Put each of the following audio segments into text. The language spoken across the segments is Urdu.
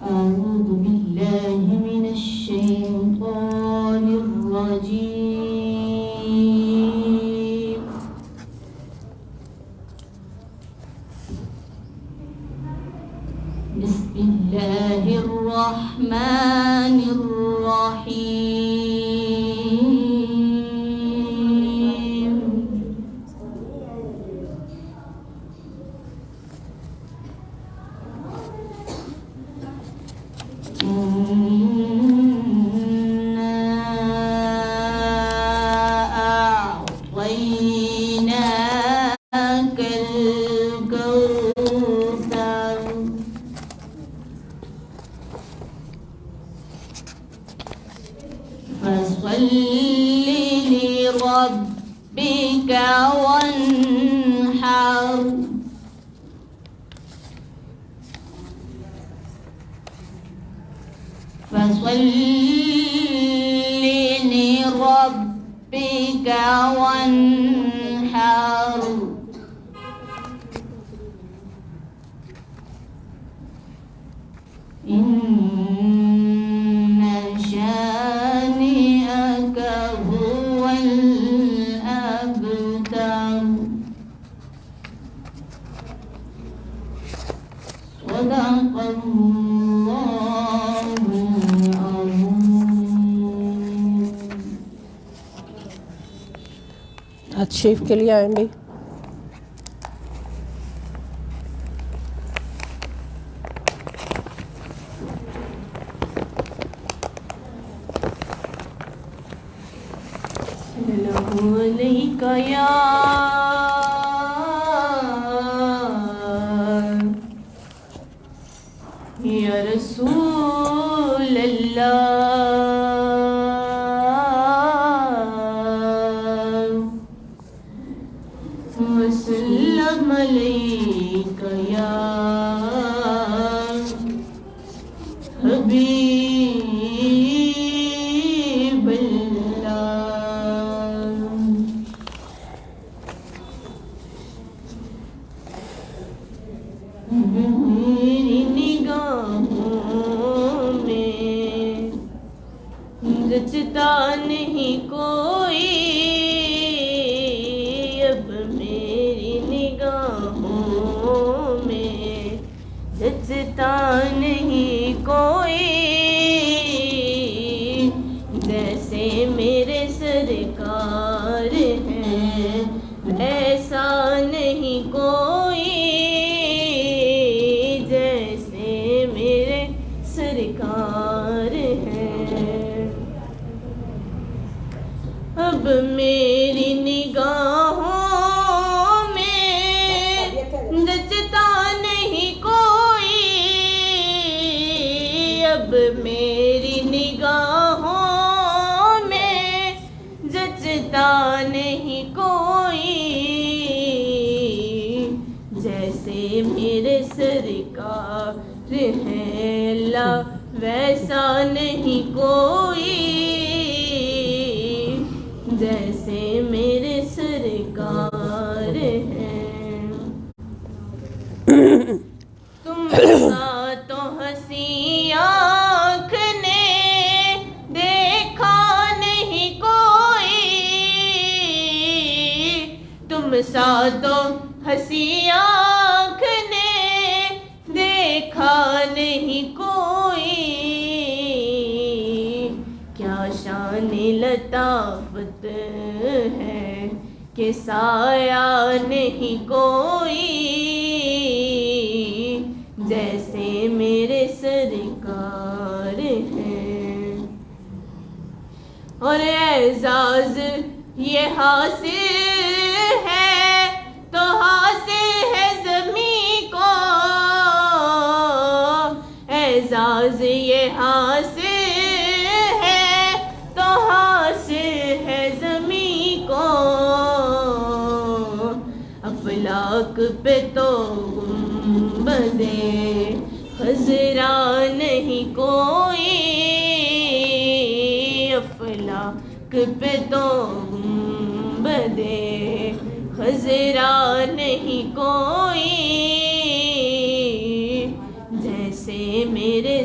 أعوذ بالله من الشيطان الرجيم. بسم الله الرحمن الرحيم. إنا أعطيناك الكوثر فصل لربك وانحر فصل لربك وانحر إن شانئك هو الأبتر. صدق الله العظيم. تشریف کے لیے آئیں بھائی. سلام علیکہ یا رسول اللہ وسلم علیکہ یا حبیب اللہ. میری نگاہوں میں جچتا نہیں کوئی اب میری نگاہوں میں جچتا نہیں کوئی جیسے میرے سرکار ہیں ایسا نہیں کوئی جیسے میرے سرکار ہیں. اب میری نگاہوں میں جچتا نہیں کوئی اب میری نگاہوں میں جچتا نہیں کوئی جیسے میرے سرکار ہیں لا ویسا نہیں کوئی جیسے میرے سرکار ہیں. تم سا تو ہنسی آنکھ نے دیکھا نہیں کوئی تم سا تو ہنسی آنکھ نے دیکھا نہیں کوئی کیا شان لطافت ہے کہ سایہ نہیں کوئی جیسے میرے سرکار ہیں. اور اعزاز یہ حاصل ہے تو حاصل ہے زمین کو اعزاز یہ حاصل ہے تو حاصل ہے زمین کو افلاک پہ تو گنبدے خضرا نہیں کوئی افلاک پہ تو گنبدے خضرا نہیں کوئی جیسے میرے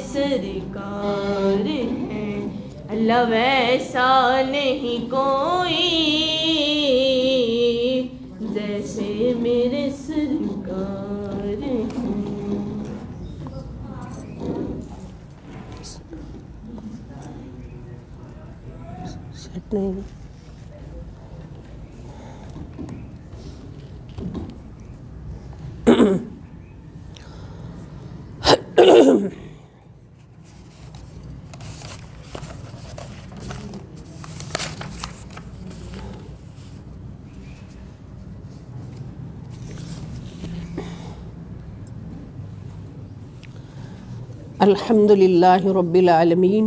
اللہ ویسا نہیں کوئی جیسے میرے سرکار ہیں. سیٹ نہیں. الحمد للہ رب العالمین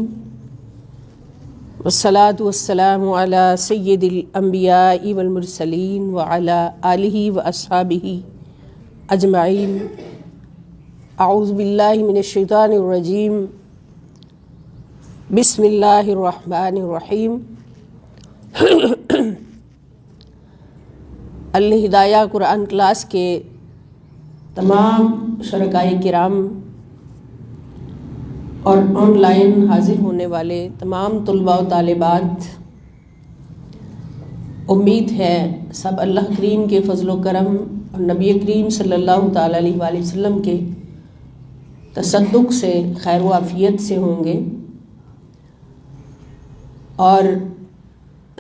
والصلاة والسلام علی سید الانبیاء والمرسلین وعلی آلہ واصحابہ اجمعین. اعوذ باللہ من الشیطان الرجیم. بسم اللہ الرحمن الرحیم. الہدایہ قرآن کلاس کے تمام شرکائے کرام اور آن لائن حاضر ہونے والے تمام طلباء و طالبات، امید ہے سب اللہ کریم کے فضل و کرم اور نبی کریم صلی اللہ تعالیٰ علیہ وآلہ وسلم کے تصدق سے خیر و عافیت سے ہوں گے، اور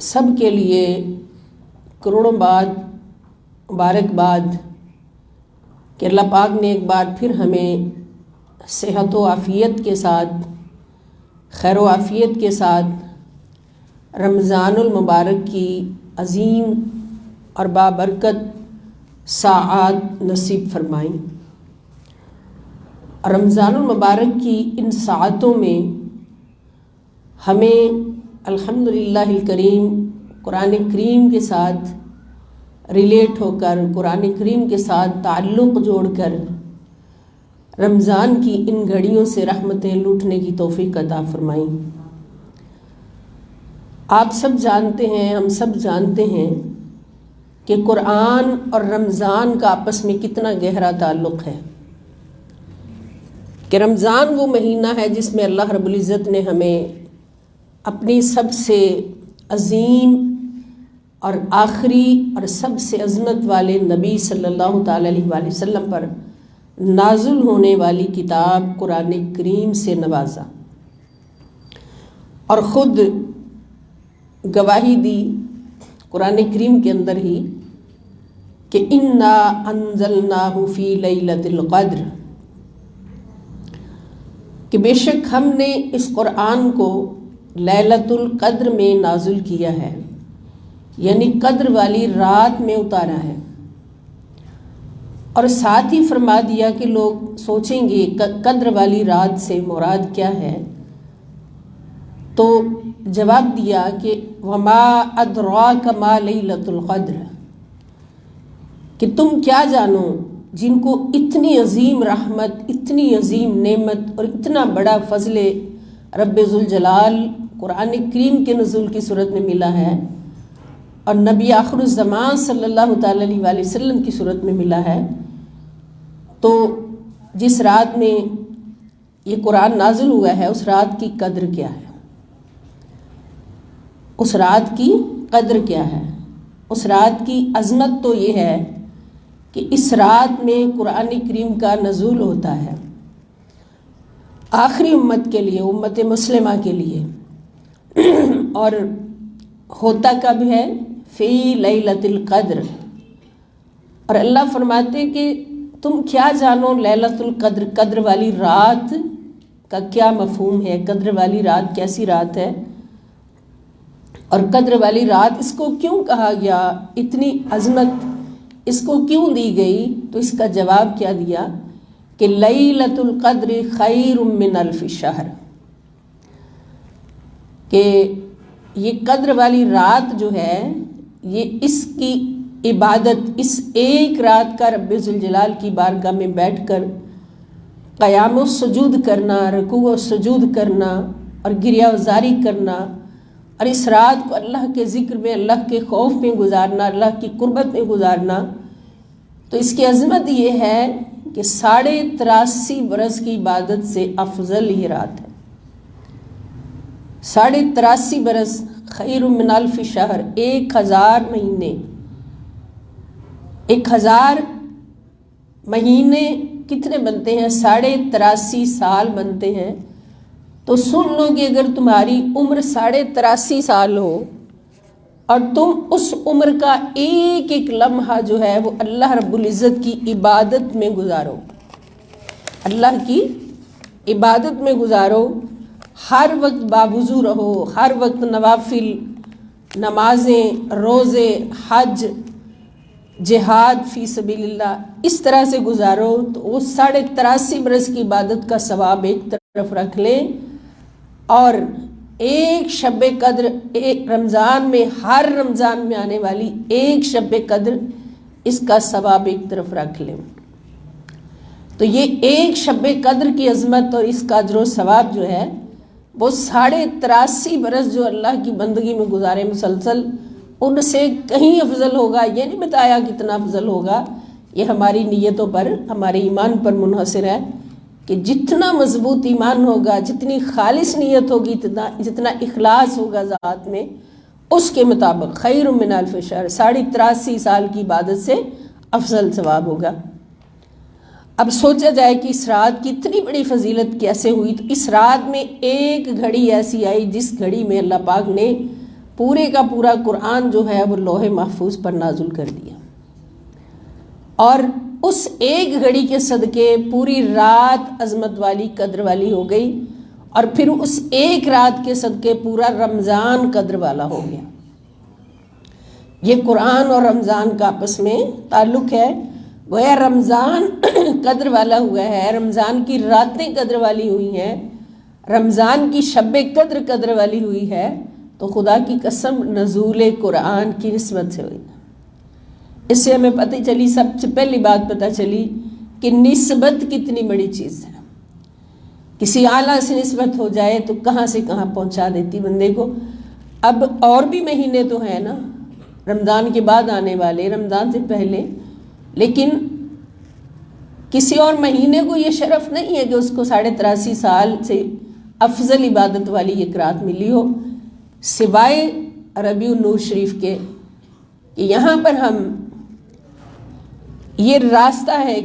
سب کے لیے کروڑوں مبارکباد کہ اللہ پاک نے ایک بار پھر ہمیں صحت و عافیت کے ساتھ، خیر و عافیت کے ساتھ رمضان المبارک کی عظیم اور بابرکت ساعات نصیب فرمائیں. رمضان المبارک کی ان ساعتوں میں ہمیں الحمدللہ الکریم قرآن کریم کے ساتھ ریلیٹ ہو کر، قرآن کریم کے ساتھ تعلق جوڑ کر رمضان کی ان گھڑیوں سے رحمتیں لوٹنے کی توفیق عطا فرمائیں. آپ سب جانتے ہیں، ہم سب جانتے ہیں کہ قرآن اور رمضان کا آپس میں کتنا گہرا تعلق ہے، کہ رمضان وہ مہینہ ہے جس میں اللہ رب العزت نے ہمیں اپنی سب سے عظیم اور آخری اور سب سے عظمت والے نبی صلی اللہ تعالیٰ علیہ وآلہ وسلم پر نازل ہونے والی کتاب قرآن کریم سے نوازا، اور خود گواہی دی قرآن کریم کے اندر ہی کہ انا انزلناہ فی لیلۃ القدر، کہ بے شک ہم نے اس قرآن کو لیلۃ القدر میں نازل کیا ہے، یعنی قدر والی رات میں اتارا ہے. اور ساتھ ہی فرما دیا کہ لوگ سوچیں گے قدر والی رات سے مراد کیا ہے، تو جواب دیا کہ وما ادراک ما لیلۃ القدر، کہ تم کیا جانو جن کو اتنی عظیم رحمت، اتنی عظیم نعمت اور اتنا بڑا فضل رب ذوالجلال قرآن کریم کے نزول کی صورت میں ملا ہے، اور نبی آخر الزمان صلی اللہ تعالیٰ علیہ وآلہ وسلم کی صورت میں ملا ہے. تو جس رات میں یہ قرآن نازل ہوا ہے اس رات کی قدر کیا ہے، اس رات کی قدر کیا ہے، اس رات کی عظمت تو یہ ہے کہ اس رات میں قرآن کریم کا نزول ہوتا ہے آخری امت کے لیے، امت مسلمہ کے لیے، اور ہوتا کب ہے؟ فی لیلۃ القدر. اور اللہ فرماتے کہ تم کیا جانو لیلۃ القدر، قدر والی رات کا کیا مفہوم ہے، قدر والی رات کیسی رات ہے، اور قدر والی رات اس کو کیوں کہا گیا، اتنی عظمت اس کو کیوں دی گئی. تو اس کا جواب کیا دیا کہ لیلۃ القدر خیر من الف شہر، کہ یہ قدر والی رات جو ہے یہ اس کی عبادت، اس ایک رات کا رب ذوالجلال کی بارگاہ میں بیٹھ کر قیام و سجود کرنا، رکوع و سجود کرنا اور گریہ وزاری کرنا، اور اس رات کو اللہ کے ذکر میں، اللہ کے خوف میں گزارنا، اللہ کی قربت میں گزارنا. تو اس کی عظمت یہ ہے کہ 83.5 برس کی عبادت سے افضل یہ رات ہے. 83.5 برس خیر من الف شہر، 1000 مہینے، 1000 مہینے کتنے بنتے ہیں؟ 83.5 سال بنتے ہیں۔ تو سن لو کہ اگر تمہاری عمر 83.5 سال ہو اور تم اس عمر کا ایک ایک لمحہ جو ہے وہ اللہ رب العزت کی عبادت میں گزارو، اللہ کی عبادت میں گزارو، ہر وقت باوضو رہو، ہر وقت نوافل، نمازیں، روزے، حج، جہاد فی سبیل اللہ اس طرح سے گزارو، تو وہ 83.5 برس کی عبادت کا ثواب ایک طرف رکھ لیں، اور ایک شب قدر، ایک رمضان میں، ہر رمضان میں آنے والی ایک شب قدر، اس کا ثواب ایک طرف رکھ لیں۔ تو یہ ایک شب قدر کی عظمت اور اس کا اجر و ثواب جو ہے وہ 83.5 برس جو اللہ کی بندگی میں گزارے مسلسل، ان سے کہیں افضل ہوگا۔ یہ نہیں بتایا کتنا افضل ہوگا، یہ ہماری نیتوں پر، ہمارے ایمان پر منحصر ہے کہ جتنا مضبوط ایمان ہوگا، جتنی خالص نیت ہوگی، جتنا اخلاص ہوگا ذات میں، اس کے مطابق خیر من الف شہر، 83.5 سال کی عبادت سے افضل ثواب ہوگا۔ اب سوچا جائے کہ اس رات کی اتنی بڑی فضیلت کیسے ہوئی، تو اس رات میں ایک گھڑی ایسی آئی جس گھڑی میں اللہ پاک نے پورے کا پورا قرآن جو ہے وہ لوح محفوظ پر نازل کر دیا، اور اس ایک گھڑی کے صدقے پوری رات عظمت والی، قدر والی ہو گئی، اور پھر اس ایک رات کے صدقے پورا رمضان قدر والا ہو گیا۔ یہ قرآن اور رمضان کا آپس میں تعلق ہے، گویا رمضان قدر والا ہوا ہے، رمضان کی راتیں قدر والی ہوئی ہیں، رمضان کی شب قدر قدر والی ہوئی ہے، تو خدا کی قسم نزول قرآن کی نسبت سے ہوئی۔ اس سے ہمیں پتہ چلی، سب سے پہلی بات پتہ چلی کہ نسبت کتنی بڑی چیز ہے۔ کسی اعلیٰ سے نسبت ہو جائے تو کہاں سے کہاں پہنچا دیتی بندے کو۔ اب اور بھی مہینے تو ہیں نا، رمضان کے بعد آنے والے، رمضان سے پہلے، لیکن کسی اور مہینے کو یہ شرف نہیں ہے کہ اس کو 83.5 سال سے افضل عبادت والی ایک رات ملی ہو، سوائے ربیع النور شریف کے، کہ یہاں پر ہم یہ راستہ ہے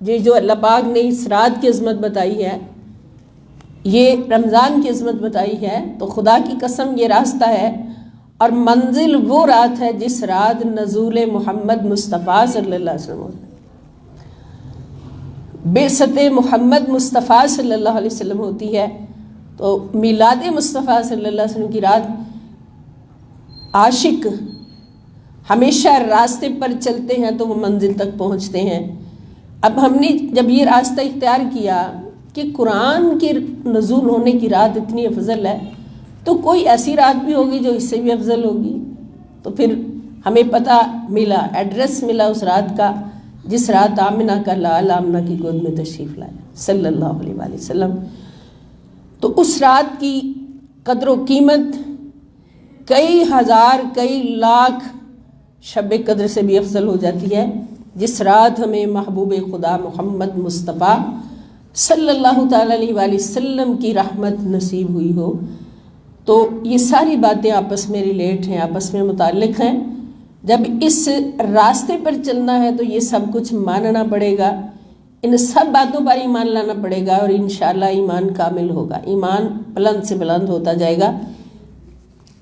یہ جو اللہ پاک نے اس رات کی عظمت بتائی ہے، یہ رمضان کی عظمت بتائی ہے، تو خدا کی قسم یہ راستہ ہے، اور منزل وہ رات ہے جس رات نزول محمد مصطفیٰ صلی اللہ علیہ وسلم ہوتا ہے، بعثت محمد مصطفیٰ صلی اللہ علیہ وسلم ہوتی ہے۔ تو میلاد مصطفیٰ صلی اللہ علیہ وسلم کی رات عاشق ہمیشہ راستے پر چلتے ہیں تو وہ منزل تک پہنچتے ہیں۔ اب ہم نے جب یہ راستہ اختیار کیا کہ قرآن کے نزول ہونے کی رات اتنی افضل ہے، تو کوئی ایسی رات بھی ہوگی جو اس سے بھی افضل ہوگی، تو پھر ہمیں پتہ ملا، ایڈریس ملا اس رات کا، جس رات آمنہ کا لال آمنہ کی گود میں تشریف لایا صلی اللہ علیہ وآلہ وسلم۔ تو اس رات کی قدر و قیمت کئی ہزار، کئی لاکھ شب قدر سے بھی افضل ہو جاتی ہے، جس رات ہمیں محبوب خدا محمد مصطفیٰ صلی اللہ تعالیٰ علیہ وآلہ وسلم کی رحمت نصیب ہوئی ہو۔ تو یہ ساری باتیں آپس میں ریلیٹ ہیں، آپس میں متعلق ہیں۔ جب اس راستے پر چلنا ہے تو یہ سب کچھ ماننا پڑے گا، ان سب باتوں پر ایمان لانا پڑے گا، اور انشاءاللہ ایمان کامل ہوگا، ایمان بلند سے بلند ہوتا جائے گا۔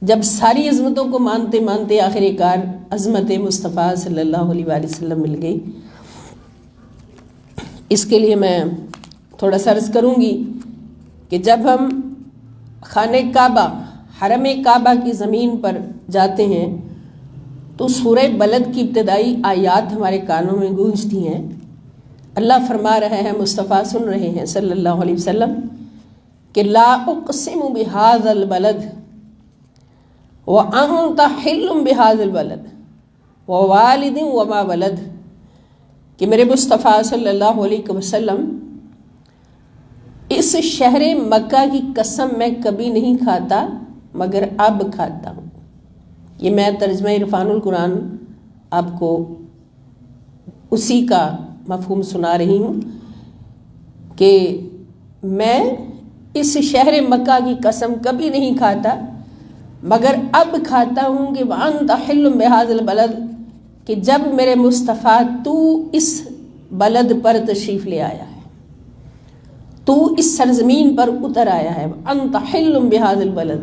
جب ساری عظمتوں کو مانتے مانتے آخر کار عظمت مصطفیٰ صلی اللہ علیہ وآلہ وسلم مل گئی۔ اس کے لیے میں تھوڑا سا عرض کروں گی کہ جب ہم خانہ کعبہ، حرم کعبہ کی زمین پر جاتے ہیں تو سورہ بلد کی ابتدائی آیات ہمارے کانوں میں گونجتی ہیں۔ اللہ فرما رہے ہیں، مصطفیٰ سن رہے ہیں صلی اللہ علیہ وسلم کہ لا اقسم بہذا البلد وانت حل بہذا البلد ووالد وما ولد، کہ میرے مصطفیٰ صلی اللہ علیہ وسلم اس شہر مکہ کی قسم میں کبھی نہیں کھاتا مگر اب کھاتا ہوں۔ یہ میں ترجمہ عرفان القرآن آپ کو اسی کا مفہوم سنا رہی ہوں کہ میں اس شہر مکہ کی قسم کبھی نہیں کھاتا، مگر اب کھاتا ہوں کہ وَأَنْتَ حِلٌّ بِهَذَا الْبَلَدِ، کہ جب میرے مصطفیٰ تو اس بلد پر تشریف لے آیا ہے، تو اس سرزمین پر اتر آیا ہے، وَأَنْتَ حِلٌّ بِهَذَا الْبَلَدِ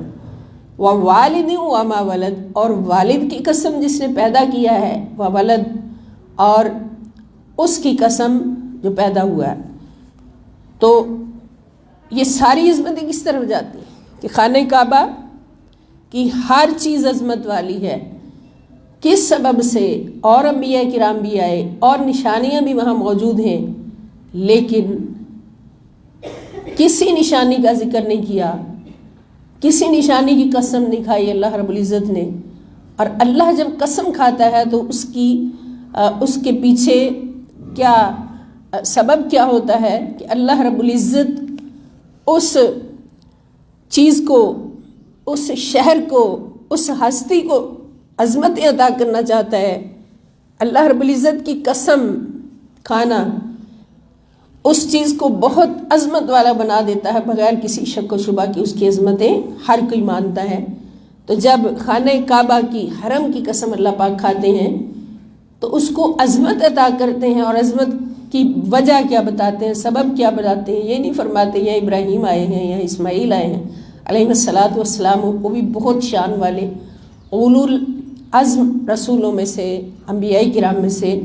وَوَالِدٍ وَمَا وَلَدَ، اور والد کی قسم جس نے پیدا کیا ہے، وَوَلَد، اور اس کی قسم جو پیدا ہوا ہے۔ تو یہ ساری عظمتیں کس طرف جاتی ہیں کہ خانہ کعبہ کی ہر چیز عظمت والی ہے، کس سبب سے، اور انبیاء کرام بھی آئے اور نشانیاں بھی وہاں موجود ہیں، لیکن کسی نشانی کا ذکر نہیں کیا، کسی نشانی کی قسم نہیں کھائی اللہ رب العزت نے۔ اور اللہ جب قسم کھاتا ہے تو اس کے پیچھے کیا سبب کیا ہوتا ہے کہ اللہ رب العزت اس چیز کو، اس شہر کو، اس ہستی کو عظمت عطا کرنا چاہتا ہے۔ اللہ رب العزت کی قسم کھانا اس چیز کو بہت عظمت والا بنا دیتا ہے بغیر کسی شک و شبہ کی، اس کی عظمتیں ہر کوئی مانتا ہے۔ تو جب خانہ کعبہ کی حرم کی قسم اللہ پاک کھاتے ہیں تو اس کو عظمت عطا کرتے ہیں، اور عظمت کی وجہ کیا بتاتے ہیں، سبب کیا بتاتے ہیں، یہ نہیں فرماتے یا ابراہیم آئے ہیں یا اسماعیل آئے ہیں علیہ الصلاۃ والسلام، وہ بھی بہت شان والے اولو العزم رسولوں میں سے، انبیاء کرام میں سے،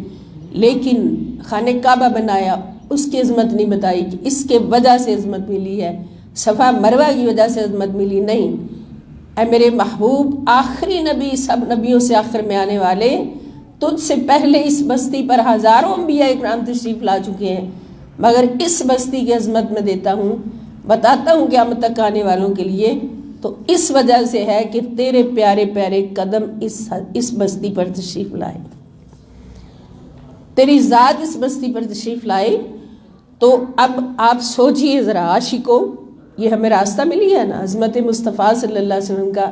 لیکن خانہ کعبہ بنایا، اس کی عظمت نہیں بتائی کہ اس کے وجہ سے عظمت ملی ہے، صفا مروہ کی وجہ سے عظمت ملی، نہیں۔ اے میرے محبوب، آخری نبی، سب نبیوں سے آخر میں آنے والے، تجھ سے پہلے اس بستی پر ہزاروں انبیاء اکرام تشریف لا چکے ہیں، مگر اس بستی کی عظمت میں دیتا ہوں، بتاتا ہوں قیامت تک آنے والوں کے لیے، تو اس وجہ سے ہے کہ تیرے پیارے پیارے قدم اس بستی پر تشریف لائے، تیری ذات اس بستی پر تشریف لائے۔ تو اب آپ سوچئے ذرا عاشقوں، یہ ہمیں راستہ ملی ہے نا عظمت مصطفیٰ صلی اللہ علیہ وسلم کا،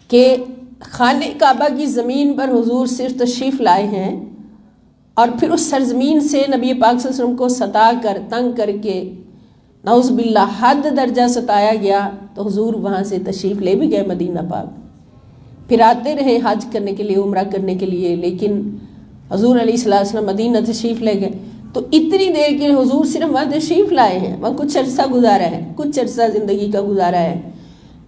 کہ خانہ کعبہ کی زمین پر حضور صرف تشریف لائے ہیں، اور پھر اس سرزمین سے نبی پاک صلی اللہ علیہ وسلم کو ستا کر، تنگ کر کے، نعوذ باللہ حد درجہ ستایا گیا، تو حضور وہاں سے تشریف لے بھی گئے مدینہ پاک، پھر آتے رہے حج کرنے کے لیے، عمرہ کرنے کے لیے، لیکن حضور علیہ السلام مدینہ تشریف لے گئے۔ تو اتنی دیر کے حضور صرف وہاں تشریف لائے ہیں، وہاں کچھ عرصہ گزارا ہے، کچھ عرصہ زندگی کا گزارا ہے،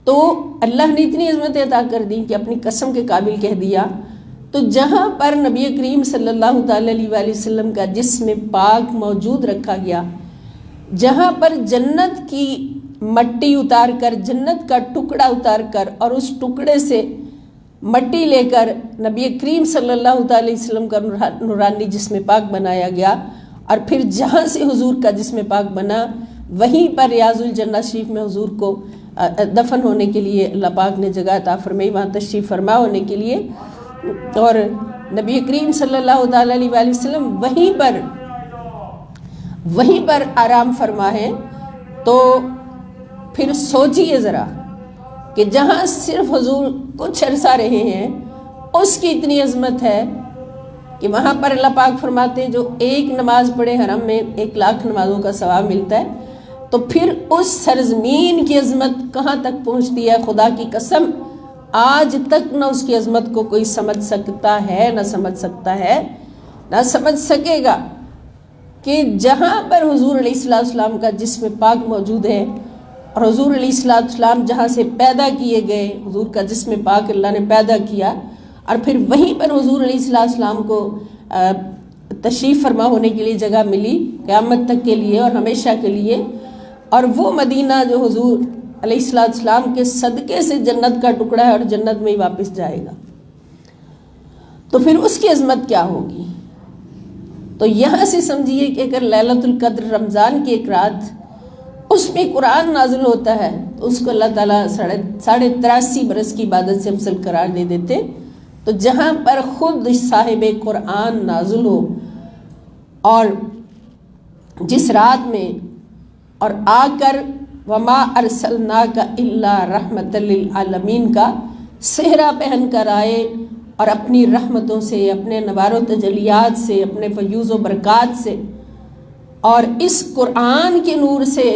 تو اللہ نے اتنی عظمت عطا کر دی کہ اپنی قسم کے قابل کہہ دیا۔ تو جہاں پر نبی کریم صلی اللہ تعالی علیہ وآلہ وسلم کا جسم پاک موجود رکھا گیا، جہاں پر جنت کی مٹی اتار کر، جنت کا ٹکڑا اتار کر، اور اس ٹکڑے سے مٹی لے کر نبی کریم صلی اللہ تعالی وسلم کا نورانی جسم پاک بنایا گیا، اور پھر جہاں سے حضور کا جسم پاک بنا، وہیں پر ریاض الجنہ شریف میں حضور کو دفن ہونے کے لیے اللہ پاک نے جگہ عطا فرمائی، وہاں تشریف فرما ہونے کے لیے، اور نبی کریم صلی اللہ تعالی علیہ وآلہ وسلم وہیں پر آرام فرما ہے۔ تو پھر سوچئے ذرا کہ جہاں صرف حضور کچھ عرصہ رہے ہیں، اس کی اتنی عظمت ہے کہ وہاں پر اللہ پاک فرماتے ہیں جو ایک نماز پڑھے حرم میں 1,00,000 نمازوں کا ثواب ملتا ہے۔ تو پھر اس سرزمین کی عظمت کہاں تک پہنچتی ہے، خدا کی قسم آج تک نہ اس کی عظمت کو کوئی سمجھ سکتا ہے، نہ سمجھ سکتا ہے، نہ سمجھ سکے گا، کہ جہاں پر حضور علیہ السلام کا جسم پاک موجود ہے، اور حضور علیہ السلام جہاں سے پیدا کیے گئے، حضور کا جسم پاک اللہ نے پیدا کیا، اور پھر وہیں پر حضور علیہ السلام کو تشریف فرما ہونے کے لیے جگہ ملی قیامت تک کے لیے اور ہمیشہ کے لیے، اور وہ مدینہ جو حضور علیہ السلام کے صدقے سے جنت کا ٹکڑا ہے اور جنت میں ہی واپس جائے گا، تو پھر اس کی عظمت کیا ہوگی۔ تو یہاں سے سمجھیے کہ اگر لیلۃ القدر رمضان کی ایک رات اس میں قرآن نازل ہوتا ہے تو اس کو اللہ تعالیٰ 83.5 برس کی عبادت سے افضل قرار دے دیتے، تو جہاں پر خود صاحب قرآن نازل ہو، اور جس رات میں اور آ کر وما ارسلناک الا رحمت للعالمین کا صحرا پہن کر آئے، اور اپنی رحمتوں سے، اپنے نوار و تجلیات سے، اپنے فیوز و برکات سے، اور اس قرآن کے نور سے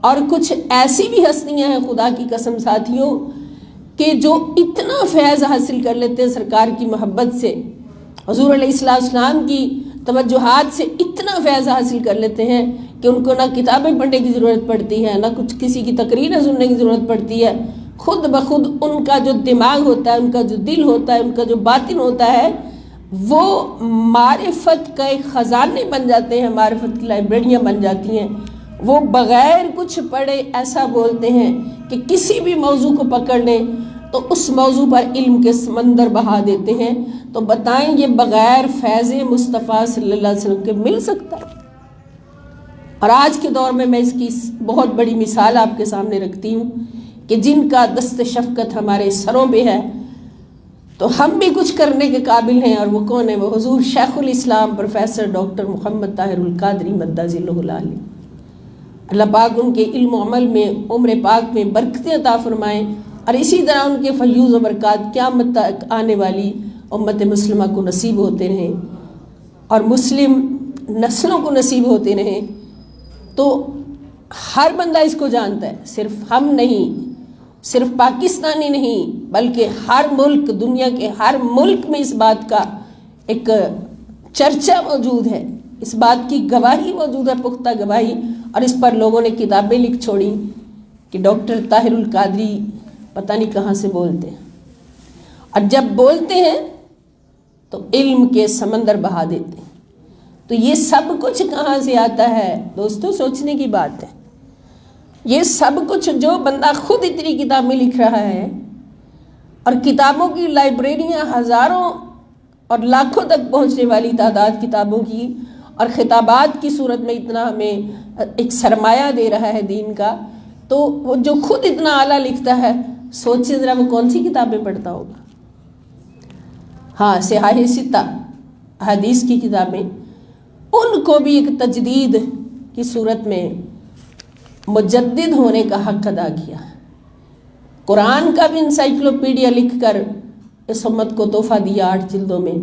اور کچھ ایسی بھی ہستیاں ہیں خدا کی قسم ساتھیوں کہ جو اتنا فیض حاصل کر لیتے ہیں سرکار کی محبت سے، حضور علیہ السلام کی توجہات سے اتنا فیض حاصل کر لیتے ہیں کہ ان کو نہ کتابیں پڑھنے کی ضرورت پڑتی ہے، نہ کچھ کسی کی تقریریں سننے کی ضرورت پڑتی ہے، خود بخود ان کا جو دماغ ہوتا ہے، ان کا جو دل ہوتا ہے، ان کا جو باطن ہوتا ہے، وہ معرفت کا ایک خزانے بن جاتے ہیں، معرفت کی لائبریریاں بن جاتی ہیں۔ وہ بغیر کچھ پڑھے ایسا بولتے ہیں کہ کسی بھی موضوع کو پکڑ لیں تو اس موضوع پر علم کے سمندر بہا دیتے ہیں۔ تو بتائیں یہ بغیر فیض مصطفیٰ صلی اللہ علیہ وسلم کے مل سکتا ہے؟ اور آج کے دور میں اس کی بہت بڑی مثال آپ کے سامنے رکھتی ہوں کہ جن کا دست شفقت ہمارے سروں پہ ہے تو ہم بھی کچھ کرنے کے قابل ہیں، اور وہ کون ہے؟ وہ حضور شیخ الاسلام پروفیسر ڈاکٹر محمد طاہر القادری مدہ ذلہ العالی۔ اللہ پاک ان کے علم و عمل میں، عمر پاک میں برکتیں عطا فرمائیں، اور اسی طرح ان کے فیوز و برکات قیامت تک آنے والی امت مسلمہ کو نصیب ہوتے رہیں اور مسلم نسلوں کو نصیب ہوتے رہیں۔ تو ہر بندہ اس کو جانتا ہے، صرف ہم نہیں، صرف پاکستانی نہیں، بلکہ ہر ملک، دنیا کے ہر ملک میں اس بات کا ایک چرچا موجود ہے، اس بات کی گواہی موجود ہے، پختہ گواہی، اور اس پر لوگوں نے کتابیں لکھ چھوڑی کہ ڈاکٹر طاہر القادری پتہ نہیں کہاں سے بولتے ہیں، اور جب بولتے ہیں تو علم کے سمندر بہا دیتے ہیں۔ تو یہ سب کچھ کہاں سے آتا ہے دوستو؟ سوچنے کی بات ہے۔ یہ سب کچھ جو بندہ خود اتنی کتابیں لکھ رہا ہے، اور کتابوں کی لائبریریاں ہزاروں اور لاکھوں تک پہنچنے والی تعداد کتابوں کی، اور خطابات کی صورت میں اتنا ہمیں ایک سرمایہ دے رہا ہے دین کا، تو وہ جو خود اتنا اعلیٰ لکھتا ہے، سوچیں ذرا وہ کون سی کتابیں پڑھتا ہوگا۔ ہاں، صحاح ستہ حدیث کی کتابیں، ان کو بھی ایک تجدید کی صورت میں مجدد ہونے کا حق ادا کیا۔ قرآن کا بھی انسائکلوپیڈیا لکھ کر اس امت کو تحفہ دیا 8 جلدوں میں،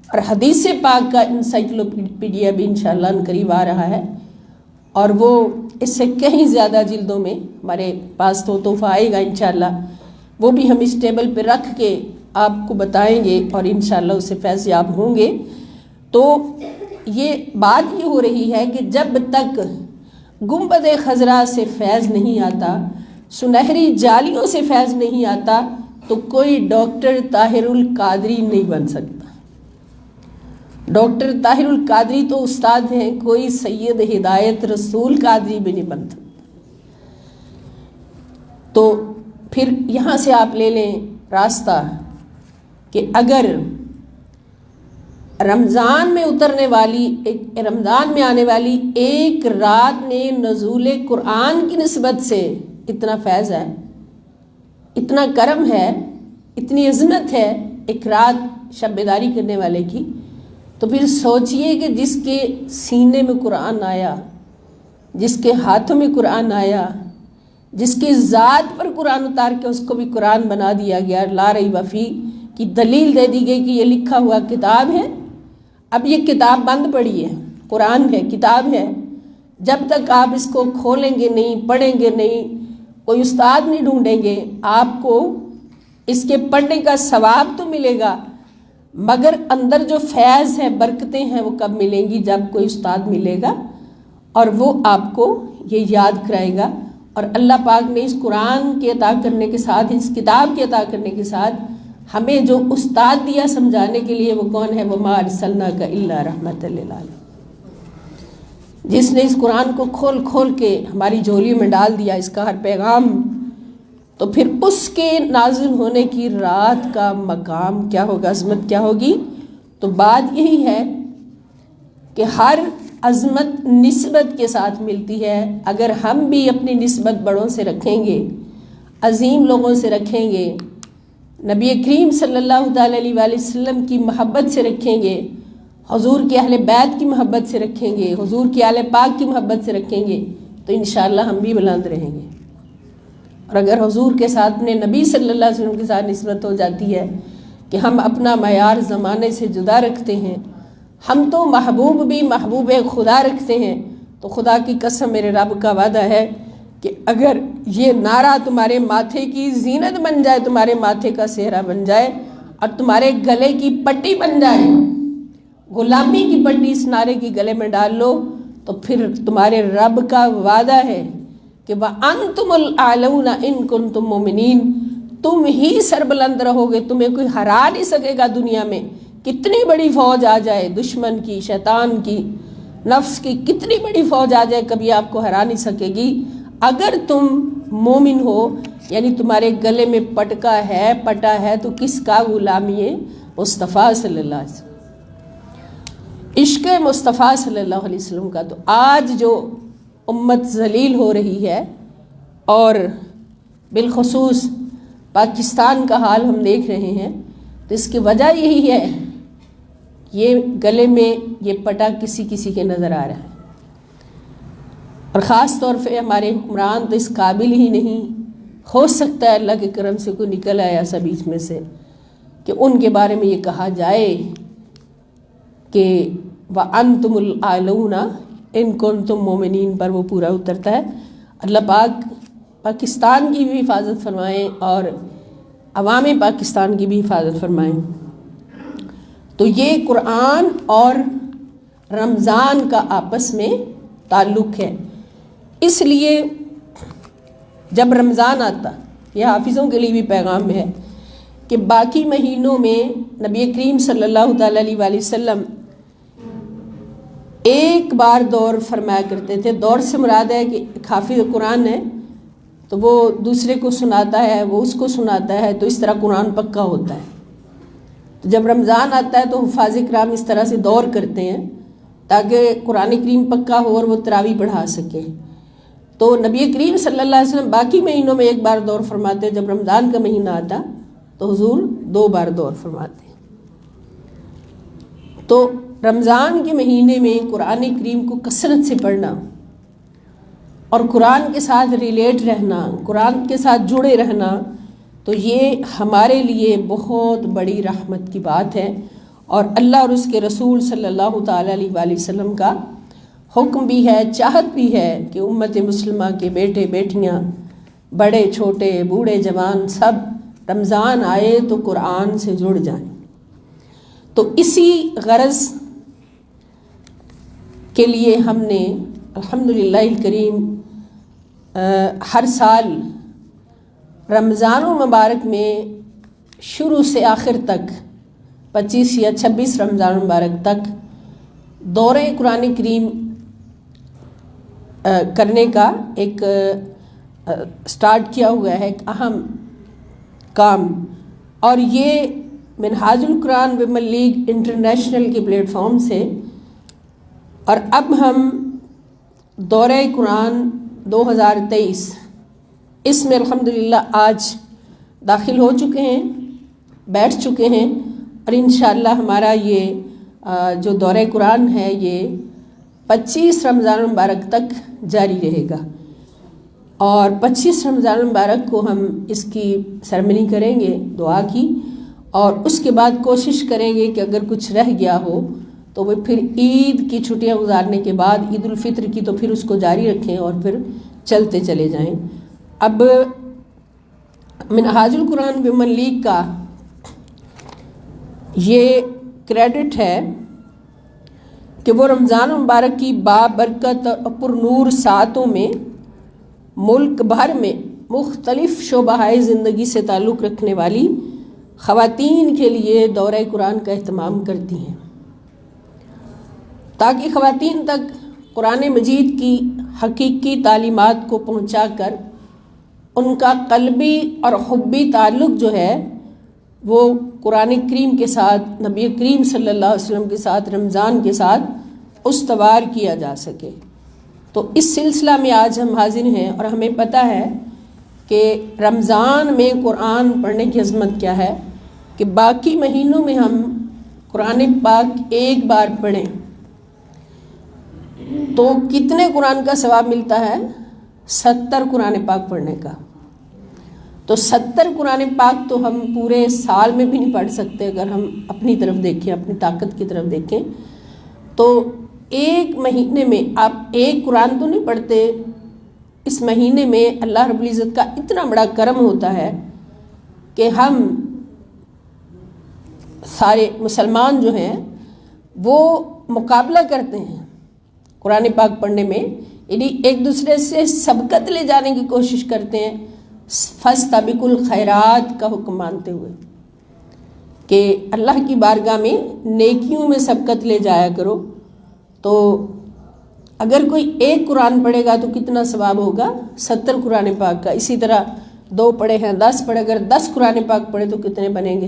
اور حدیث پاک کا انسائکلوپیڈیا بھی انشاءاللہ قریب آ رہا ہے، اور وہ اس سے کہیں زیادہ جلدوں میں ہمارے پاس تو تحفہ آئے گا انشاءاللہ، وہ بھی ہم اس ٹیبل پہ رکھ کے آپ کو بتائیں گے، اور انشاءاللہ اس سے فیض یاب ہوں گے۔ تو یہ بات یہ ہو رہی ہے کہ جب تک گنبد خضرا سے فیض نہیں آتا، سنہری جالیوں سے فیض نہیں آتا، تو کوئی ڈاکٹر طاہر القادری نہیں بن سکتا۔ ڈاکٹر طاہر القادری تو استاد ہیں، کوئی سید ہدایت رسول قادری بھی نہیں بن سکتا۔ تو پھر یہاں سے آپ لے لیں راستہ کہ اگر رمضان میں اترنے والی، رمضان میں آنے والی ایک رات نے نزول قرآن کی نسبت سے اتنا فیض ہے، اتنا کرم ہے، اتنی عظمت ہے ایک رات شب بیداری کرنے والے کی، تو پھر سوچئے کہ جس کے سینے میں قرآن آیا، جس کے ہاتھوں میں قرآن آیا، جس کی ذات پر قرآن اتار کے اس کو بھی قرآن بنا دیا گیا، لا ریب فیہ کی دلیل دے دی گئی کہ یہ لکھا ہوا کتاب ہے۔ اب یہ کتاب بند پڑی ہے، قرآن ہے، کتاب ہے، جب تک آپ اس کو کھولیں گے نہیں، پڑھیں گے نہیں، کوئی استاد نہیں ڈھونڈیں گے، آپ کو اس کے پڑھنے کا ثواب تو ملے گا، مگر اندر جو فیض ہے، برکتیں ہیں، وہ کب ملیں گی؟ جب کوئی استاد ملے گا اور وہ آپ کو یہ یاد کرائے گا۔ اور اللہ پاک نے اس قرآن کے عطا کرنے کے ساتھ، اس کتاب کے عطا کرنے کے ساتھ ہمیں جو استاد دیا سمجھانے کے لیے، وہ کون ہے؟ وَمَا أَرْسَلْنَاكَ إِلَّا رَحْمَةً لِّلْعَالَمِينَ، جس نے اس قرآن کو کھول کھول کے ہماری جھولی میں ڈال دیا اس کا ہر پیغام، تو پھر اس کے نازل ہونے کی رات کا مقام کیا ہوگا، عظمت کیا ہوگی؟ تو بات یہی ہے کہ ہر عظمت نسبت کے ساتھ ملتی ہے۔ اگر ہم بھی اپنی نسبت بڑوں سے رکھیں گے، عظیم لوگوں سے رکھیں گے، نبی کریم صلی اللہ تعالیٰ علیہ وآلہ وسلم کی محبت سے رکھیں گے، حضور کے اہل بیت کی محبت سے رکھیں گے، حضور کے اہل پاک کی محبت سے رکھیں گے، تو انشاءاللہ ہم بھی بلند رہیں گے۔ اور اگر حضور کے ساتھ اپنے نبی صلی اللہ علیہ وسلم کے ساتھ نسبت ہو جاتی ہے کہ ہم اپنا معیار زمانے سے جدا رکھتے ہیں، ہم تو محبوب بھی محبوب خدا رکھتے ہیں، تو خدا کی قسم میرے رب کا وعدہ ہے کہ اگر یہ نعرہ تمہارے ماتھے کی زینت بن جائے، تمہارے ماتھے کا سہرا بن جائے اور تمہارے گلے کی پٹی بن جائے، غلامی کی پٹی اس نعرے کی گلے میں ڈال لو، تو پھر تمہارے رب کا وعدہ ہے کہ وَأَنْتُمُ الْأَعْلَوْنَ إِن كُنتُم مُؤْمِنِينَ، تم ہی سربلند رہو گے، تمہیں کوئی ہرا نہیں سکے گا دنیا میں، کتنی بڑی فوج آ جائے، دشمن کی، شیطان کی، نفس کی کتنی بڑی فوج آ جائے، کبھی آپ کو ہرا نہیں سکے گی اگر تم مومن ہو۔ یعنی تمہارے گلے میں پٹا ہے تو کس کا غلامی ہے؟ مصطفیٰ صلی اللہ علیہ وسلم، عشق مصطفیٰ صلی اللہ علیہ وسلم کا۔ تو آج جو امت ذلیل ہو رہی ہے، اور بالخصوص پاکستان کا حال ہم دیکھ رہے ہیں، تو اس کی وجہ یہی ہے، یہ گلے میں یہ پٹا کسی کسی کے نظر آ رہا ہے، اور خاص طور پہ ہمارے حکمران تو اس قابل ہی نہیں، ہو سکتا ہے اللہ کے کرم سے کوئی نکل آیا ایسا بیچ میں سے کہ ان کے بارے میں یہ کہا جائے کہ وَأَنْتُمُ الْأَعْلَوْنَ إِن كُنتُم مُؤْمِنِينَ پر وہ پورا اترتا ہے۔ اللہ پاک پاکستان کی بھی حفاظت فرمائیں اور عوام پاکستان کی بھی حفاظت فرمائیں۔ تو یہ قرآن اور رمضان کا آپس میں تعلق ہے، اس لیے جب رمضان آتا، یہ حافظوں کے لیے بھی پیغام ہے کہ باقی مہینوں میں نبی کریم صلی اللہ تعالیٰ علیہ وآلہ وسلم ایک بار دور فرمایا کرتے تھے۔ دور سے مراد ہے کہ ایک حافظ قرآن ہے تو وہ دوسرے کو سناتا ہے، وہ اس کو سناتا ہے، تو اس طرح قرآن پکا ہوتا ہے۔ تو جب رمضان آتا ہے تو حفاظ کرام اس طرح سے دور کرتے ہیں تاکہ قرآن کریم پکا ہو اور وہ تراویح پڑھا سکیں۔ تو نبی کریم صلی اللہ علیہ وسلم باقی مہینوں میں ایک بار دور فرماتے ہیں، جب رمضان کا مہینہ آتا تو حضور 2 بار دور فرماتے ہیں۔ تو رمضان کے مہینے میں قرآن کریم کو کثرت سے پڑھنا اور قرآن کے ساتھ ریلیٹ رہنا، قرآن کے ساتھ جڑے رہنا، تو یہ ہمارے لیے بہت بڑی رحمت کی بات ہے، اور اللہ اور اس کے رسول صلی اللہ تعالیٰ علیہ وآلہ وسلم کا حکم بھی ہے، چاہت بھی ہے کہ امت مسلمہ کے بیٹے بیٹیاں، بڑے چھوٹے، بوڑھے جوان، سب رمضان آئے تو قرآن سے جڑ جائیں۔ تو اسی غرض کے لیے ہم نے الحمدللہ الکریم ہر سال رمضان المبارک میں شروع سے آخر تک 25 یا 26 رمضان المبارک تک دورہ قرآن کریم کرنے کا ایک سٹارٹ کیا ہوا ہے، ایک اہم کام، اور یہ منہاج القرآن ویمن لیگ انٹرنیشنل کے پلیٹ فارم سے، اور اب ہم دورہ قرآن 2023 اس میں الحمدللہ آج داخل ہو چکے ہیں، بیٹھ چکے ہیں، اور انشاءاللہ ہمارا یہ جو دورہ قرآن ہے یہ 25 رمضان المبارک تک جاری رہے گا، اور 25 رمضان المبارک کو ہم اس کی سرمنی کریں گے دعا کی، اور اس کے بعد کوشش کریں گے کہ اگر کچھ رہ گیا ہو تو وہ پھر عید کی چھٹیاں گزارنے کے بعد عید الفطر کی تو پھر اس کو جاری رکھیں اور پھر چلتے چلے جائیں۔ اب منہاج القرآن ویمن لیگ کا یہ کریڈٹ ہے کہ وہ رمضان المبارک کی بابرکت اور پر نور ساعتوں میں ملک بھر میں مختلف شعبہ زندگی سے تعلق رکھنے والی خواتین کے لیے دورہ قرآن کا اہتمام کرتی ہیں، تاکہ خواتین تک قرآن مجید کی حقیقی تعلیمات کو پہنچا کر ان کا قلبی اور حبی تعلق جو ہے وہ قرآن کریم کے ساتھ، نبی کریم صلی اللہ علیہ وسلم کے ساتھ، رمضان کے ساتھ استوار کیا جا سکے۔ تو اس سلسلہ میں آج ہم حاضر ہیں، اور ہمیں پتہ ہے کہ رمضان میں قرآن پڑھنے کی عظمت کیا ہے کہ باقی مہینوں میں ہم قرآن پاک ایک بار پڑھیں تو کتنے قرآن کا ثواب ملتا ہے؟ 70 قرآن پاک پڑھنے کا۔ تو 70 قرآن پاک تو ہم پورے سال میں بھی نہیں پڑھ سکتے اگر ہم اپنی طرف دیکھیں، اپنی طاقت کی طرف دیکھیں۔ تو ایک مہینے میں آپ ایک قرآن تو نہیں پڑھتے، اس مہینے میں اللہ رب العزت کا اتنا بڑا کرم ہوتا ہے کہ ہم سارے مسلمان جو ہیں وہ مقابلہ کرتے ہیں قرآن پاک پڑھنے میں، یعنی ایک دوسرے سے سبقت لے جانے کی کوشش کرتے ہیں فاستبقوا الخیرات کا حکم مانتے ہوئے کہ اللہ کی بارگاہ میں نیکیوں میں سبقت لے جایا کرو۔ تو اگر کوئی ایک قرآن پڑھے گا تو کتنا ثواب ہوگا؟ 70 قرآن پاک کا۔ اسی طرح 2 پڑھے ہیں 10 پڑھے، اگر 10 قرآن پاک پڑھے تو کتنے بنیں گے؟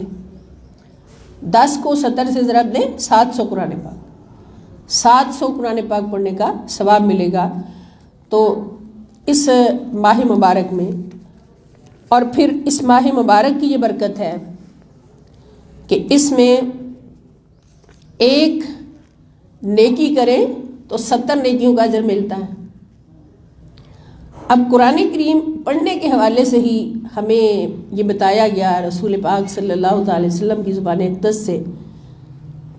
10 کو 70 سے ضرب دیں 700 قرآن پاک، 700 قرآن پاک پڑھنے کا ثواب ملے گا۔ تو اس ماہ مبارک میں، اور پھر اس ماہ مبارک کی یہ برکت ہے کہ اس میں ایک نیکی کریں تو 70 نیکیوں کا اجر ملتا ہے۔ اب قرآن کریم پڑھنے کے حوالے سے ہی ہمیں یہ بتایا گیا رسول پاک صلی اللہ تعالی وسلم کی زبان اقدس سے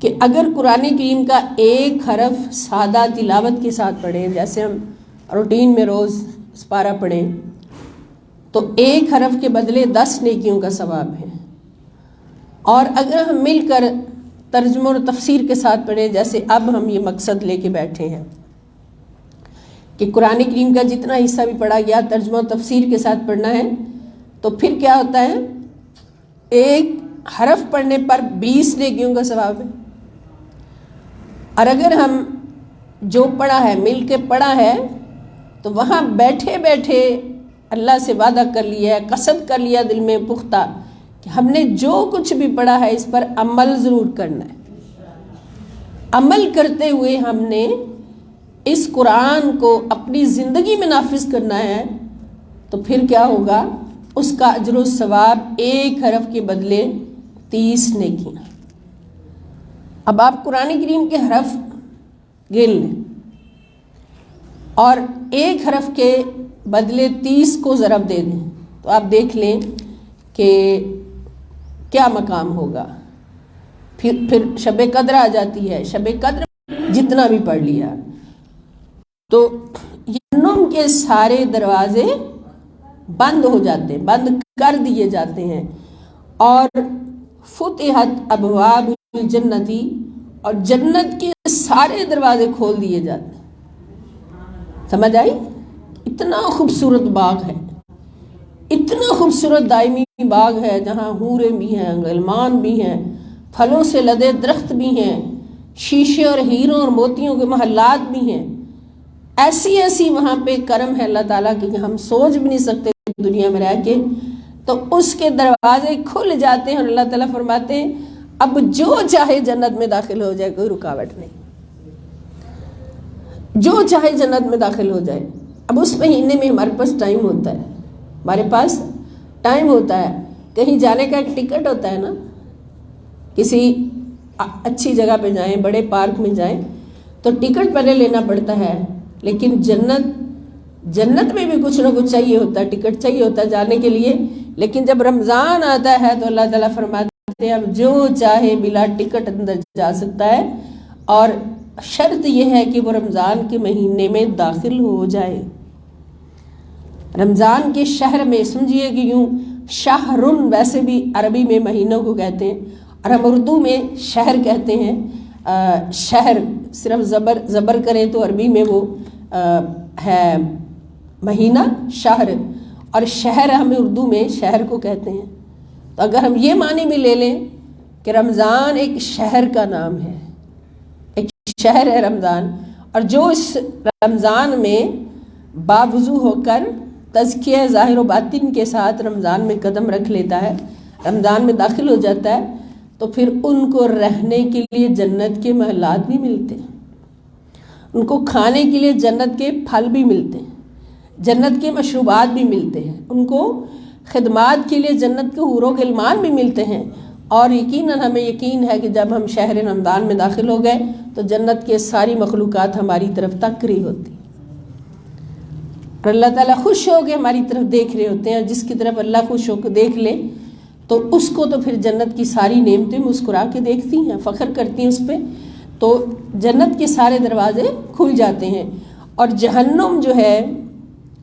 کہ اگر قرآن کریم کا ایک حرف سادہ تلاوت کے ساتھ پڑھیں، جیسے ہم روٹین میں روز پارہ پڑھیں، تو ایک حرف کے بدلے 10 نیکیوں کا ثواب ہے۔ اور اگر ہم مل کر ترجمہ اور تفسیر کے ساتھ پڑھیں، جیسے اب ہم یہ مقصد لے کے بیٹھے ہیں کہ قرآن کریم کا جتنا حصہ بھی پڑھا گیا ترجمہ و تفسیر کے ساتھ پڑھنا ہے، تو پھر کیا ہوتا ہے؟ ایک حرف پڑھنے پر 20 نیکیوں کا ثواب ہے۔ اور اگر ہم جو پڑھا ہے مل کے پڑھا ہے تو وہاں بیٹھے بیٹھے اللہ سے وعدہ کر لیا ہے، قصد کر لیا دل میں پختہ کہ ہم نے جو کچھ بھی پڑھا ہے اس پر عمل ضرور کرنا ہے۔ عمل کرتے ہوئے ہم نے اس قرآن کو اپنی زندگی میں نافذ کرنا ہے، تو پھر کیا ہوگا؟ اس کا اجر و ثواب ایک حرف کے بدلے 30 نیکیاں۔ اب آپ قرآن کریم کے حرف گن لیں اور ایک حرف کے بدلے 30 کو ضرب دے دیں تو آپ دیکھ لیں کہ کیا مقام ہوگا۔ پھر شب قدر آ جاتی ہے، شب قدر جتنا بھی پڑھ لیا تو جہنم کے سارے دروازے بند ہو جاتے ہیں، بند کر دیے جاتے ہیں، اور فتحت ابواب الجنتی، اور جنت کے سارے دروازے کھول دیے جاتے ہیں۔ سمجھ آئی؟ اتنا خوبصورت باغ ہے، اتنا خوبصورت دائمی باغ ہے جہاں حوریں بھی ہیں، غلمان بھی ہیں، پھلوں سے لدے درخت بھی ہیں، شیشے اور ہیروں اور موتیوں کے محلات بھی ہیں۔ ایسی ایسی وہاں پہ کرم ہے اللہ تعالیٰ کی کہ ہم سوچ بھی نہیں سکتے دنیا میں رہ کے۔ تو اس کے دروازے کھل جاتے ہیں اور اللہ تعالیٰ فرماتے ہیں اب جو چاہے جنت میں داخل ہو جائے، کوئی رکاوٹ نہیں، جو چاہے جنت میں داخل ہو جائے۔ اب اس مہینے میں ہمارے پاس ٹائم ہوتا ہے، ہمارے پاس ٹائم ہوتا ہے، کہیں جانے کا ایک ٹکٹ ہوتا ہے نا، کسی اچھی جگہ پہ جائیں، بڑے پارک میں جائیں تو ٹکٹ پہلے لینا پڑتا ہے، لیکن جنت میں بھی کچھ نہ کچھ چاہیے ہوتا ہے، ٹکٹ چاہیے ہوتا ہے جانے کے لیے۔ لیکن جب رمضان آتا ہے تو اللہ تعالیٰ فرماتے ہیں اب جو چاہے بلا ٹکٹ اندر جا سکتا ہے، اور شرط یہ ہے کہ وہ رمضان کے مہینے میں داخل ہو جائے۔ رمضان کے شہر میں سمجھیے کہ یوں شہرن ویسے بھی عربی میں مہینوں کو کہتے ہیں، اور ہم اردو میں شہر کہتے ہیں۔ شہر صرف زبر کریں تو عربی میں وہ ہے مہینہ شہر، اور شہر ہم اردو میں شہر کو کہتے ہیں۔ تو اگر ہم یہ معنی بھی لے لیں کہ رمضان ایک شہر کا نام ہے، ایک شہر ہے رمضان، اور جو اس رمضان میں باوضو ہو کر تزکیہ ظاہر و باطن کے ساتھ رمضان میں قدم رکھ لیتا ہے، رمضان میں داخل ہو جاتا ہے، تو پھر ان کو رہنے کے لیے جنت کے محلات بھی ملتے ہیں، ان کو کھانے کے لیے جنت کے پھل بھی ملتے ہیں، جنت کے مشروبات بھی ملتے ہیں، ان کو خدمات کے لیے جنت کے حور و غلمان بھی ملتے ہیں۔ اور یقیناً ہمیں یقین ہے کہ جب ہم شہر رمضان میں داخل ہو گئے تو جنت کے ساری مخلوقات ہماری طرف تک رہی ہوتی، اور اللہ تعالیٰ خوش ہو کے ہماری طرف دیکھ رہے ہوتے ہیں۔ جس کی طرف اللہ خوش ہو کے دیکھ لے تو اس کو تو پھر جنت کی ساری نعمتیں مسکرا کے دیکھتی ہیں، فخر کرتی ہیں اس پہ، تو جنت کے سارے دروازے کھل جاتے ہیں۔ اور جہنم جو ہے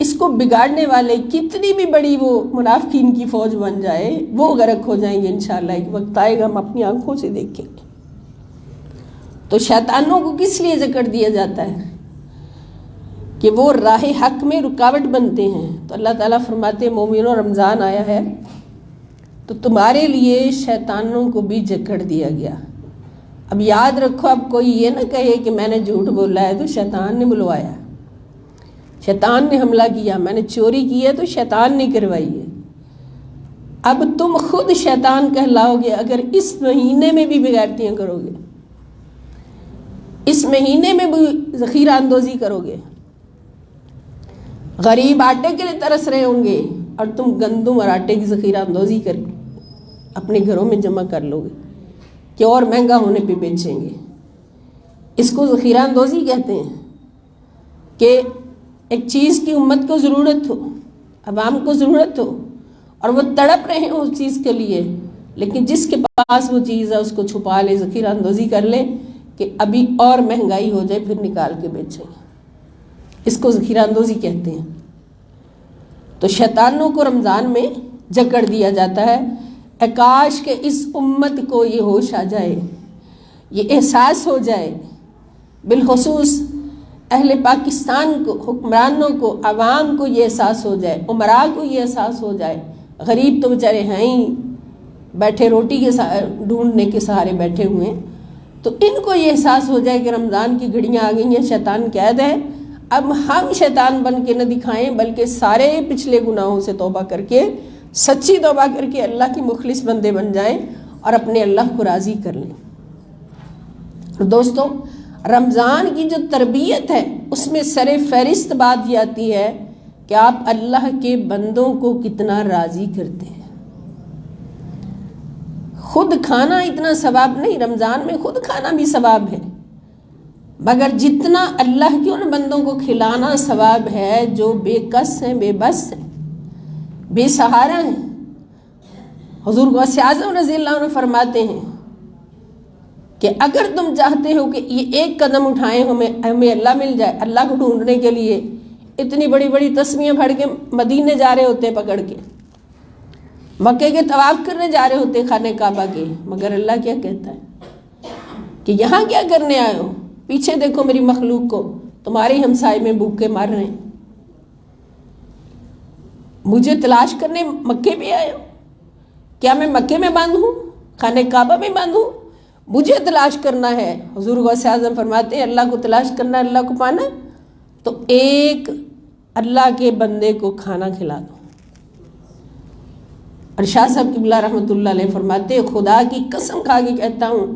اس کو بگاڑنے والے کتنی بھی بڑی وہ منافقین کی فوج بن جائے وہ غرق ہو جائیں گے انشاءاللہ. ایک وقت آئے گا ہم اپنی آنکھوں سے دیکھیں گے. تو شیطانوں کو کس لیے جکڑ دیا جاتا ہے کہ وہ راہ حق میں رکاوٹ بنتے ہیں. تو اللہ تعالیٰ فرماتے ہیں مومنوں رمضان آیا ہے تو تمہارے لیے شیطانوں کو بھی جکڑ دیا گیا. اب یاد رکھو، اب کوئی یہ نہ کہے کہ میں نے جھوٹ بولا ہے تو شیطان نے بلوایا، شیطان نے حملہ کیا، میں نے چوری کی ہے تو شیطان نے کروائی ہے. اب تم خود شیطان کہلاؤ گے اگر اس مہینے میں بھی بغیرتیاں کرو گے، اس مہینے میں بھی ذخیرہ اندوزی کرو گے. غریب آٹے کے لیے ترس رہے ہوں گے اور تم گندم اور آٹے کی ذخیرہ اندوزی کر اپنے گھروں میں جمع کر لو گے کہ اور مہنگا ہونے پہ بیچیں گے. اس کو ذخیرہ اندوزی کہتے ہیں کہ ایک چیز کی امت کو ضرورت ہو، عوام کو ضرورت ہو اور وہ تڑپ رہے ہیں اس چیز کے لیے، لیکن جس کے پاس وہ چیز ہے اس کو چھپا لے، ذخیرہ اندوزی کر لے کہ ابھی اور مہنگائی ہو جائے پھر نکال کے بیچیں گے. اس کو ذخیرہ اندوزی کہتے ہیں. تو شیطانوں کو رمضان میں جکڑ دیا جاتا ہے. کاش کہ اس امت کو یہ ہوش آ جائے، یہ احساس ہو جائے، بالخصوص اہل پاکستان کو، حکمرانوں کو، عوام کو یہ احساس ہو جائے، عمراء کو یہ احساس ہو جائے. غریب تو بیچارے ہیں ہی بیٹھے، روٹی کے ڈھونڈنے کے سہارے بیٹھے ہوئے ہیں. تو ان کو یہ احساس ہو جائے کہ رمضان کی گھڑیاں آ گئی ہیں، شیطان قید ہے. اب ہم شیطان بن کے نہ دکھائیں بلکہ سارے پچھلے گناہوں سے توبہ کر کے، سچی توبہ کر کے اللہ کی مخلص بندے بن جائیں اور اپنے اللہ کو راضی کر لیں. اور دوستو، رمضان کی جو تربیت ہے اس میں سر فہرست بات یہ آتی ہے کہ آپ اللہ کے بندوں کو کتنا راضی کرتے ہیں. خود کھانا اتنا ثواب نہیں، رمضان میں خود کھانا بھی ثواب ہے، مگر جتنا اللہ کے ان بندوں کو کھلانا ثواب ہے جو بے کس ہیں، بے بس ہیں، بے سہارا ہیں. حضور غوث اعظم رضی اللہ عنہ فرماتے ہیں کہ اگر تم چاہتے ہو کہ یہ ایک قدم اٹھائیں ہمیں اللہ مل جائے، اللہ کو ڈھونڈنے کے لیے اتنی بڑی بڑی تسمیاں پھڑ کے مدینے جا رہے ہوتے پکڑ کے، مکے کے طواف کرنے جا رہے ہوتے خانہ کعبہ کے، مگر اللہ کیا کہتا ہے کہ یہاں کیا کرنے آئے ہو؟ پیچھے دیکھو میری مخلوق کو، تمہارے ہمسائے میں بھوکے مر رہے ہیں، مجھے تلاش کرنے مکے پہ آئے ہو؟ کیا میں مکے میں بند ہوں، خانہ کعبہ میں بند ہوں؟ مجھے تلاش کرنا ہے. حضور غوث اعظم فرماتے ہیں اللہ کو تلاش کرنا، اللہ کو پانا تو ایک اللہ کے بندے کو کھانا کھلا دو. اور شاہ صاحب قبلہ رحمۃ اللہ علیہ فرماتے ہیں خدا کی قسم کھا کے کہتا ہوں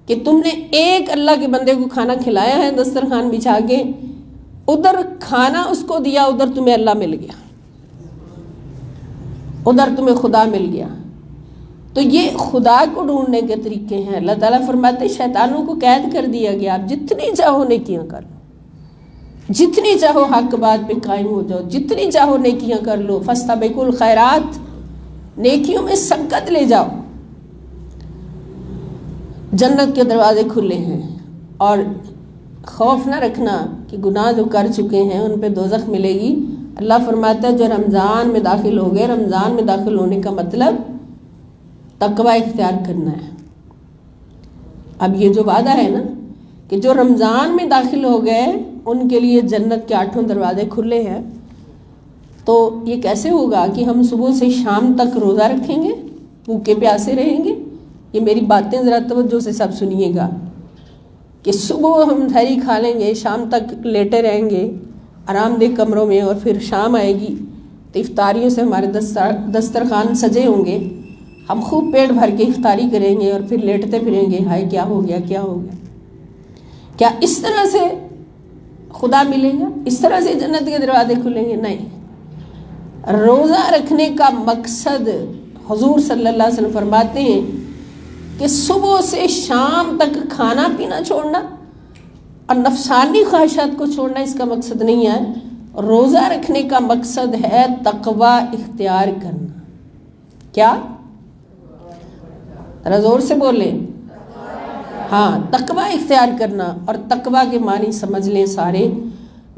کہ تم نے ایک اللہ کے بندے کو کھانا کھلایا ہے دسترخوان بچھا کے، ادھر کھانا اس کو دیا، ادھر تمہیں اللہ مل گیا، ادھر تمہیں خدا مل گیا. تو یہ خدا کو ڈھونڈنے کے طریقے ہیں. اللہ تعالیٰ فرماتے ہیں شیطانوں کو قید کر دیا گیا، آپ جتنی چاہو نیکیاں کر لو، جتنی چاہو حق بات پہ قائم ہو جاؤ، جتنی چاہو نیکیاں کر لو. فاستبقوا الخیرات، نیکیوں میں سبقت لے جاؤ. جنت کے دروازے کھلے ہیں. اور خوف نہ رکھنا کہ گناہ جو کر چکے ہیں ان پہ دوزخ ملے گی. اللہ فرماتا ہے جو رمضان میں داخل ہو گئے، رمضان میں داخل ہونے کا مطلب تقوی اختیار کرنا ہے. اب یہ جو وعدہ ہے نا کہ جو رمضان میں داخل ہو گئے ان کے لیے جنت کے 8 دروازے کھلے ہیں. تو یہ کیسے ہوگا کہ ہم صبح سے شام تک روزہ رکھیں گے، بھوکے پیاسے رہیں گے؟ یہ میری باتیں ذرا توجہ سے سب سنیے گا کہ صبح ہم سحری کھا لیں گے، شام تک لیٹے رہیں گے آرام دہ کمروں میں، اور پھر شام آئے گی تو افطاریوں سے ہمارے دسترخوان سجے ہوں گے، ہم خوب پیٹ بھر کے افطاری کریں گے اور پھر لیٹتے پھریں گے ہائے کیا ہو گیا کیا ہو گیا. کیا اس طرح سے خدا ملے گا؟ اس طرح سے جنت کے دروازے کھلیں گے؟ نہیں. روزہ رکھنے کا مقصد حضور صلی اللہ علیہ وسلم فرماتے ہیں کہ صبح سے شام تک کھانا پینا چھوڑنا اور نفسانی خواہشات کو چھوڑنا اس کا مقصد نہیں ہے. روزہ رکھنے کا مقصد ہے تقوی اختیار کرنا. کیا؟ ذرا زور سے بولیں. ہاں، تقوی اختیار کرنا. اور تقوی کے معنی سمجھ لیں سارے،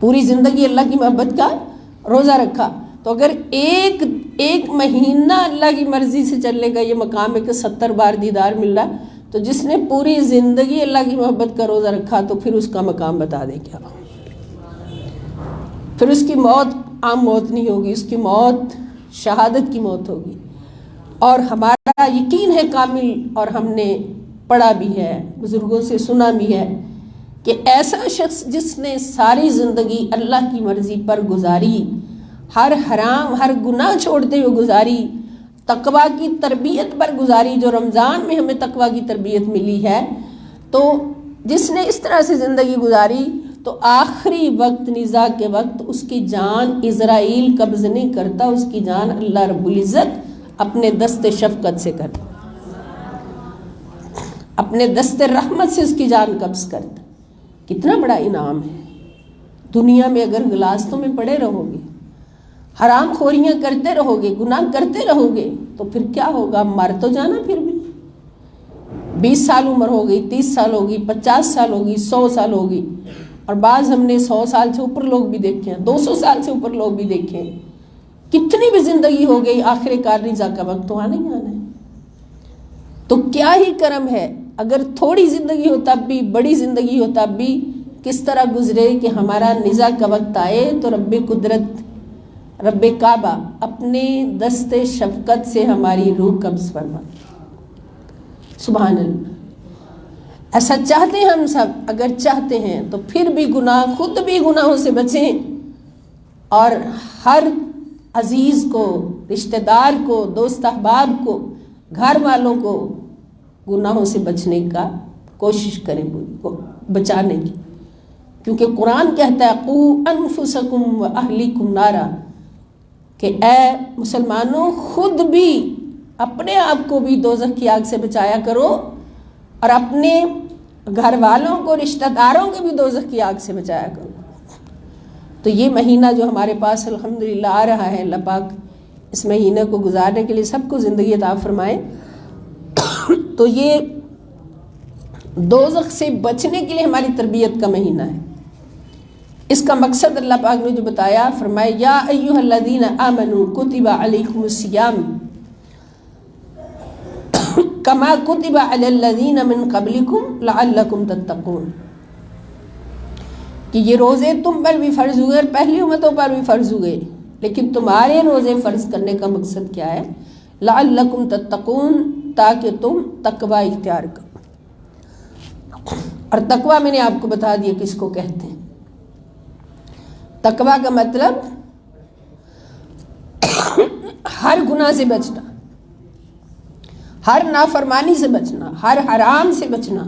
پوری زندگی اللہ کی محبت کا روزہ رکھا، تو اگر ایک مہینہ اللہ کی مرضی سے چلنے کا یہ مقام ہے کہ 70 بار دیدار مل رہا، تو جس نے پوری زندگی اللہ کی محبت کا روزہ رکھا تو پھر اس کا مقام بتا دے کیا، پھر اس کی موت عام موت نہیں ہوگی، اس کی موت شہادت کی موت ہوگی۔ اور ہمارا یقین ہے کامل، اور ہم نے پڑھا بھی ہے، بزرگوں سے سنا بھی ہے کہ ایسا شخص جس نے ساری زندگی اللہ کی مرضی پر گزاری، ہر حرام ہر گناہ چھوڑتے ہوئے گزاری، تقویٰ کی تربیت پر گزاری، جو رمضان میں ہمیں تقویٰ کی تربیت ملی ہے، تو جس نے اس طرح سے زندگی گزاری تو آخری وقت نزاع کے وقت اس کی جان عزرائیل قبض نہیں کرتا، اس کی جان اللہ رب العزت اپنے دست شفقت سے کرتا، اپنے دست رحمت سے اس کی جان قبض کرتا۔ کتنا بڑا انعام ہے۔ دنیا میں اگر غلاستوں میں پڑے رہو گے، حرام خوریاں کرتے رہو گے، گناہ کرتے رہو گے، تو پھر کیا ہوگا؟ مر تو جانا پھر بھی۔ 20 سال عمر ہو گئی، 30 سال ہوگی، 50 سال ہوگی، 100 سال ہوگی، اور بعض ہم نے 100 سال سے اوپر لوگ بھی دیکھے ہیں، 200 سال سے اوپر لوگ بھی دیکھے ہیں۔ کتنی بھی زندگی ہو گئی، آخر کار رضا کا وقت تو آنا ہی آنا ہے۔ تو کیا ہی کرم ہے، اگر تھوڑی زندگی ہو تب بھی، بڑی زندگی ہو تب بھی کس طرح گزرے کہ ہمارا نزا کا وقت آئے تو رب قدرت، رب کعبہ اپنے دست شفقت سے ہماری روح قبض فرما۔ سبحان اللہ۔ ایسا چاہتے ہیں ہم سب، اگر چاہتے ہیں تو پھر بھی گناہ، خود بھی گناہوں سے بچیں، اور ہر عزیز کو، رشتہ دار کو، دوست احباب کو، گھر والوں کو گناہوں سے بچنے کا کوشش کریں، بچانے کی، کیونکہ قرآن کہتا ہے قُوا أَنفُسَكُمْ وَأَهْلِكُمْ نَارًا، کہ اے مسلمانوں خود بھی، اپنے آپ کو بھی دوزخ کی آگ سے بچایا کرو، اور اپنے گھر والوں کو، رشتہ داروں کو بھی دوزخ کی آگ سے بچایا کرو۔ تو یہ مہینہ جو ہمارے پاس الحمدللہ آ رہا ہے، اللہ پاک اس مہینہ کو گزارنے کے لیے سب کو زندگی عطا فرمائے، تو یہ دوزخ سے بچنے کے لیے ہماری تربیت کا مہینہ ہے۔ اس کا مقصد اللہ پاک نے جو بتایا، فرمائے یا ایھا الذین آمنوا کتب علیکم الصیام کما کتب علی الذین من قبلکم لعلکم تتقون، کہ یہ روزے تم پر بھی فرض ہوئے اور پہلی امتوں پر بھی فرض ہوئے، لیکن تمہارے روزے فرض کرنے کا مقصد کیا ہے؟ لعلکم تتقون، تاکہ تم تقوی اختیار کرو۔ اور تقوی میں نے آپ کو بتا دیا کس کو کہتے ہیں۔ تقوی کا مطلب ہر گناہ سے بچنا، ہر نافرمانی سے بچنا، ہر حرام سے بچنا،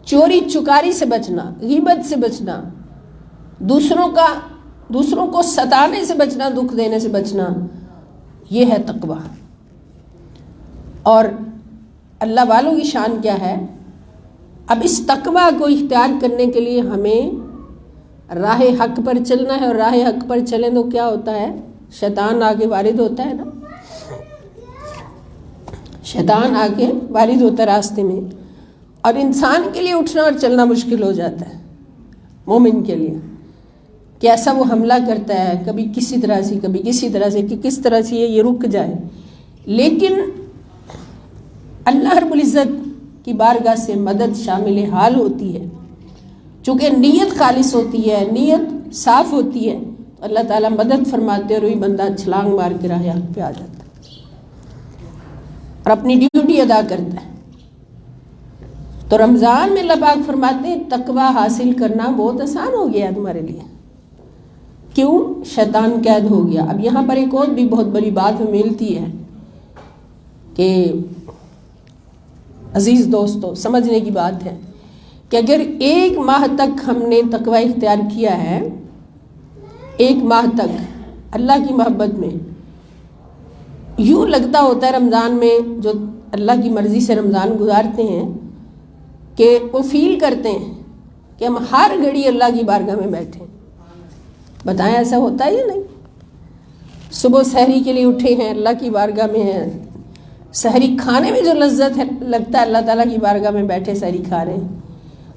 چوری چکاری سے بچنا، غیبت سے بچنا، دوسروں کو ستانے سے بچنا، دکھ دینے سے بچنا، یہ ہے تقوی۔ اور اللہ والوں کی شان کیا ہے؟ اب اس تقوی کو اختیار کرنے کے لیے ہمیں راہ حق پر چلنا ہے، اور راہ حق پر چلیں تو کیا ہوتا ہے؟ شیطان آگے وارد ہوتا ہے نا، شیطان آگے وارد ہوتا ہے راستے میں، اور انسان کے لیے اٹھنا اور چلنا مشکل ہو جاتا ہے، مومن کے لیے، کہ ایسا وہ حملہ کرتا ہے، کبھی کسی طرح سے، کبھی کسی طرح سے، کہ کس طرح سے یہ رک جائے۔ لیکن اللہ رب العزت کی بارگاہ سے مدد شامل حال ہوتی ہے، چونکہ نیت خالص ہوتی ہے، نیت صاف ہوتی ہے، تو اللہ تعالیٰ مدد فرماتے، اور وہی بندہ چھلانگ مار کے راہ حق پہ آ جاتا ہے اور اپنی ڈیوٹی ادا کرتا ہے۔ تو رمضان میں اللہ پاک فرماتے ہیں تقوی حاصل کرنا بہت آسان ہو گیا ہے تمہارے لیے۔ کیوں؟ شیطان قید ہو گیا۔ اب یہاں پر ایک اور بھی بہت بڑی بات ہمیں ملتی ہے کہ عزیز دوستو، سمجھنے کی بات ہے کہ اگر 1 ماہ تک ہم نے تقوی اختیار کیا ہے، 1 ماہ تک اللہ کی محبت میں، یوں لگتا ہوتا ہے رمضان میں جو اللہ کی مرضی سے رمضان گزارتے ہیں کہ وہ فیل کرتے ہیں کہ ہم ہر گھڑی اللہ کی بارگاہ میں بیٹھے ہیں۔ بتائیں ایسا ہوتا ہے یا نہیں؟ صبح سحری کے لیے اٹھے ہیں، اللہ کی بارگاہ میں ہیں، سحری کھانے میں جو لذت ہے لگتا ہے، اللہ تعالیٰ کی بارگاہ میں بیٹھے سحری کھا رہے ہیں،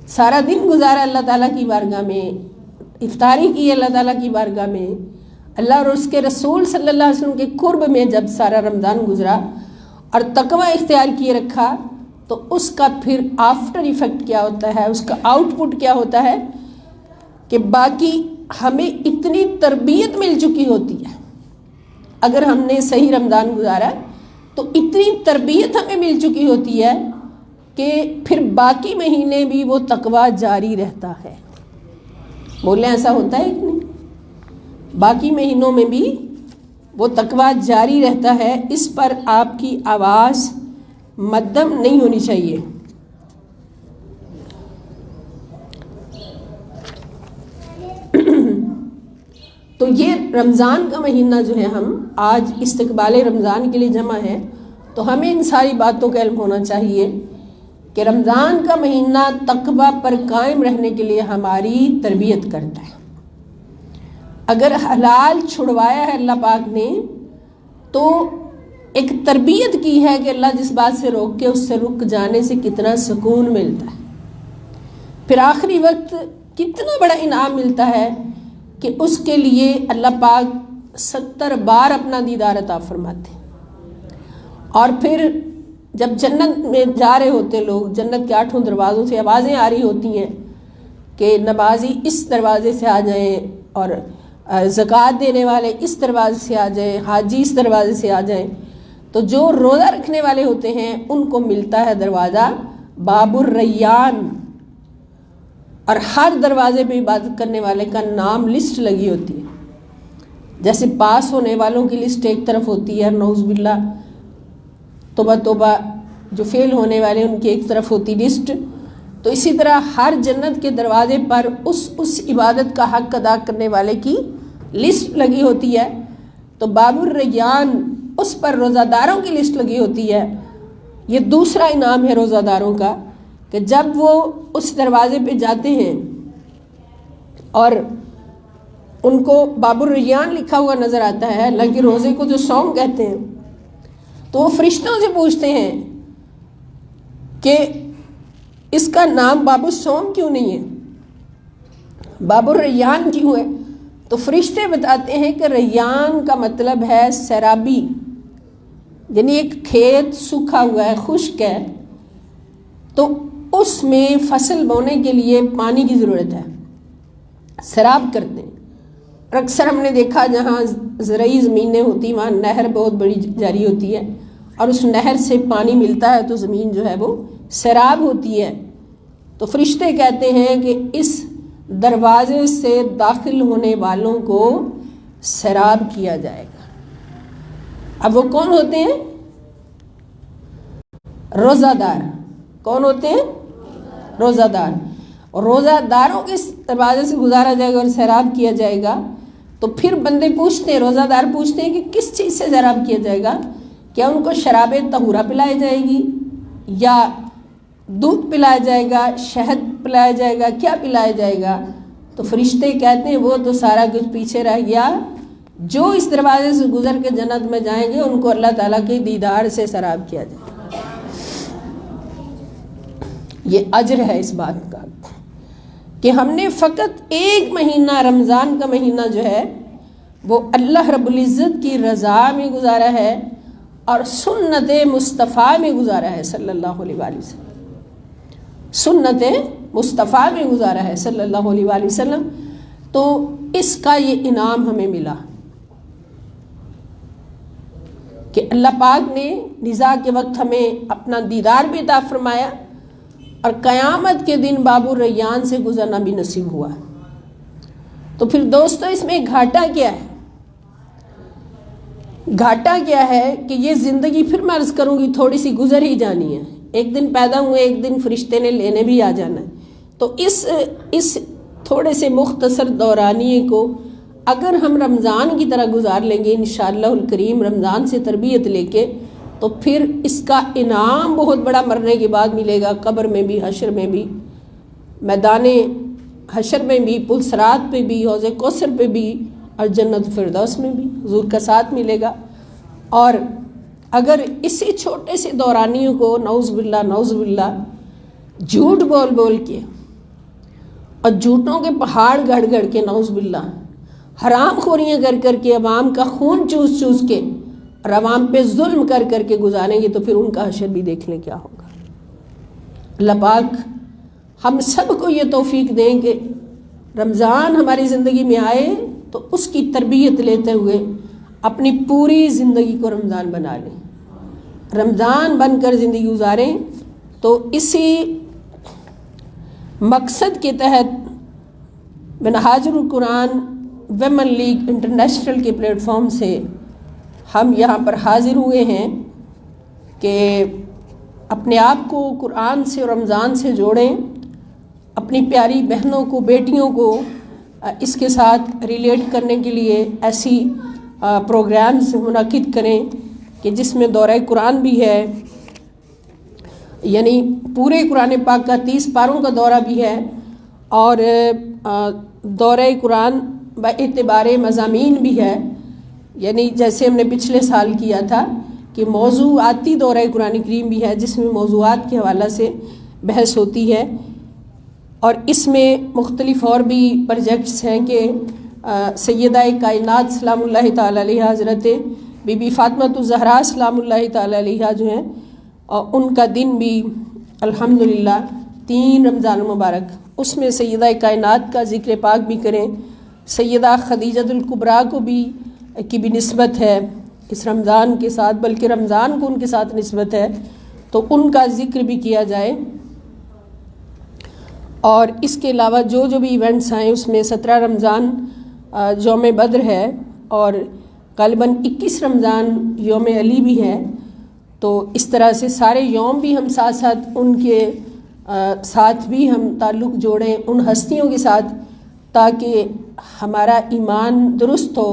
سارا دن گزارا اللہ تعالیٰ کی بارگاہ میں، افطاری کی اللہ تعالیٰ کی بارگاہ میں، اللہ اور اس کے رسول صلی اللہ علیہ وسلم کے قرب میں جب سارا رمضان گزرا اور تقوی اختیار کیے رکھا، تو اس کا پھر آفٹر ایفیکٹ کیا ہوتا ہے، اس کا آؤٹ پٹ کیا ہوتا ہے کہ باقی ہمیں اتنی تربیت مل چکی ہوتی ہے، اگر ہم نے صحیح رمضان گزارا تو اتنی تربیت ہمیں مل چکی ہوتی ہے کہ پھر باقی مہینے بھی وہ تقوی جاری رہتا ہے۔ بولیں ایسا ہوتا ہے کہ نہیں؟ باقی مہینوں میں بھی وہ تقوی جاری رہتا ہے۔ اس پر آپ کی آواز مدھم نہیں ہونی چاہیے۔ تو یہ رمضان کا مہینہ جو ہے، ہم آج استقبال رمضان کے لیے جمع ہے، تو ہمیں ان ساری باتوں کا علم ہونا چاہیے کہ رمضان کا مہینہ تقوی پر قائم رہنے کے لیے ہماری تربیت کرتا ہے۔ اگر حلال چھڑوایا ہے اللہ پاک نے تو ایک تربیت کی ہے کہ اللہ جس بات سے روک کے اس سے رک جانے سے کتنا سکون ملتا ہے، پھر آخری وقت کتنا بڑا انعام ملتا ہے کہ اس کے لیے اللہ پاک 70 بار اپنا دیدار عطا فرماتے ہیں۔ اور پھر جب جنت میں جا رہے ہوتے لوگ، جنت کے 8 دروازوں سے آوازیں آ رہی ہوتی ہیں کہ نمازی اس دروازے سے آ جائیں، اور زکوٰۃ دینے والے اس دروازے سے آ جائیں، حاجی اس دروازے سے آ جائیں، تو جو روزہ رکھنے والے ہوتے ہیں ان کو ملتا ہے دروازہ باب الریان، اور ہر دروازے پہ عبادت کرنے والے کا نام لسٹ لگی ہوتی ہے۔ جیسے پاس ہونے والوں کی لسٹ ایک طرف ہوتی ہے، نعوذ باللہ توبہ توبہ، جو فیل ہونے والے ان کی ایک طرف ہوتی لسٹ، تو اسی طرح ہر جنت کے دروازے پر اس عبادت کا حق ادا کرنے والے کی لسٹ لگی ہوتی ہے۔ تو باب الریان، اس پر روزہ داروں کی لسٹ لگی ہوتی ہے۔ یہ دوسرا انعام ہے روزہ داروں کا کہ جب وہ اس دروازے پہ جاتے ہیں اور ان کو باب الریان لکھا ہوا نظر آتا ہے، حالانکہ روزے کو جو صوم کہتے ہیں، تو وہ فرشتوں سے پوچھتے ہیں کہ اس کا نام باب الصوم کیوں نہیں ہے، باب الریان کیوں ہے؟ تو فرشتے بتاتے ہیں کہ ریان کا مطلب ہے سیرابی، یعنی ایک کھیت سوکھا ہوا ہے، خشک ہے، تو اس میں فصل بونے کے لیے پانی کی ضرورت ہے، سیراب کرتے ہیں۔ اور اکثر ہم نے دیکھا جہاں زرعی زمینیں ہوتی وہاں نہر بہت بڑی جاری ہوتی ہے، اور اس نہر سے پانی ملتا ہے تو زمین جو ہے وہ سیراب ہوتی ہے۔ تو فرشتے کہتے ہیں کہ اس دروازے سے داخل ہونے والوں کو سیراب کیا جائے گا۔ اب وہ کون ہوتے ہیں؟ روزہ دار۔ کون ہوتے ہیں؟ روزہ دار۔ اور روزہ داروں کے دروازے سے گزارا جائے گا اور سیراب کیا جائے گا، تو پھر بندے پوچھتے ہیں، روزہ دار پوچھتے ہیں کہ کس چیز سے سیراب کیا جائے گا؟ کیا ان کو شراب طہورہ پلائی جائے گی، یا دودھ پلایا جائے گا، شہد پلایا جائے گا، کیا پلایا جائے گا؟ تو فرشتے کہتے ہیں وہ تو سارا کچھ پیچھے رہ گیا، جو اس دروازے سے گزر کے جنت میں جائیں گے ان کو اللہ تعالیٰ کے دیدار سے سیراب کیا جائے گا۔ یہ اجر ہے اس بات کا کہ ہم نے فقط ایک مہینہ، رمضان کا مہینہ جو ہے وہ اللہ رب العزت کی رضا میں گزارا ہے اور سنت مصطفیٰ میں گزارا ہے صلی اللہ علیہ وآلہ وسلم، سنت مصطفیٰ میں گزارا ہے صلی اللہ علیہ وآلہ وسلم۔ تو اس کا یہ انعام ہمیں ملا کہ اللہ پاک نے نزاع کے وقت ہمیں اپنا دیدار بھی عطا فرمایا، اور قیامت کے دن باب الریان سے گزرنا بھی نصیب ہوا۔ تو پھر دوستو اس میں گھاٹا کیا ہے؟ گھاٹا کیا ہے کہ یہ زندگی پھر میں عرض کروں گی تھوڑی سی گزر ہی جانی ہے، ایک دن پیدا ہوئے، ایک دن فرشتے نے لینے بھی آ جانا ہے۔ تو اس تھوڑے سے مختصر دورانیے کو اگر ہم رمضان کی طرح گزار لیں گے انشاءاللہ الکریم، رمضان سے تربیت لے کے، تو پھر اس کا انعام بہت بڑا مرنے کے بعد ملے گا، قبر میں بھی، حشر میں بھی، میدان حشر میں بھی، پل صراط پہ بھی، حوض کوثر پہ بھی، اور جنت فردوس میں بھی حضور کا ساتھ ملے گا۔ اور اگر اسی چھوٹے سے دورانیوں کو نعوذ باللہ جھوٹ بول بول کے اور جھوٹوں کے پہاڑ گڑھ گڑھ کے، نعوذ باللہ، حرام خوریاں کر کر کے، عوام کا خون چوس چوس کے اور عوام پہ ظلم کر کر کے گزاریں گے تو پھر ان کا حشر بھی دیکھ لیں کیا ہوگا۔ اللہ پاک ہم سب کو یہ توفیق دیں کہ رمضان ہماری زندگی میں آئے تو اس کی تربیت لیتے ہوئے اپنی پوری زندگی کو رمضان بنا لیں، رمضان بن کر زندگی گزاریں۔ تو اسی مقصد کے تحت منہاج القرآن ویمن لیگ انٹرنیشنل کے پلیٹ فارم سے ہم یہاں پر حاضر ہوئے ہیں کہ اپنے آپ کو قرآن سے اور رمضان سے جوڑیں، اپنی پیاری بہنوں کو، بیٹیوں کو اس کے ساتھ ریلیٹ کرنے کے لیے ایسی پروگرامز منعقد کریں کہ جس میں دورہ قرآن بھی ہے، یعنی پورے قرآن پاک کا 30 پاروں کا دورہ بھی ہے، اور دورہ قرآن با اعتبار مضامین بھی ہے، یعنی جیسے ہم نے پچھلے سال کیا تھا کہ موضوعاتی دورہ قرآن کریم بھی ہے جس میں موضوعات کے حوالے سے بحث ہوتی ہے، اور اس میں مختلف اور بھی پروجیکٹس ہیں کہ سیدہ کائنات سلام اللہ تعالیٰ علیہ حضرت بی بی فاطمۃ الزہرا سلام اللہ تعالیٰ علیہ جو ہیں، اور ان کا دن بھی الحمدللہ 3 رمضان المبارک، اس میں سیدہ کائنات کا ذکر پاک بھی کریں، سیدہ خدیجۃ الکبریٰ کو بھی کی بھی نسبت ہے اس رمضان کے ساتھ، بلکہ رمضان کو ان کے ساتھ نسبت ہے، تو ان کا ذکر بھی کیا جائے۔ اور اس کے علاوہ جو بھی ایونٹس ہیں اس میں 17 رمضان یوم بدر ہے، اور غالباً 21 رمضان یوم علی بھی ہے، تو اس طرح سے سارے یوم بھی ہم ساتھ ساتھ ان کے ساتھ بھی ہم تعلق جوڑیں ان ہستیوں کے ساتھ، تاکہ ہمارا ایمان درست ہو،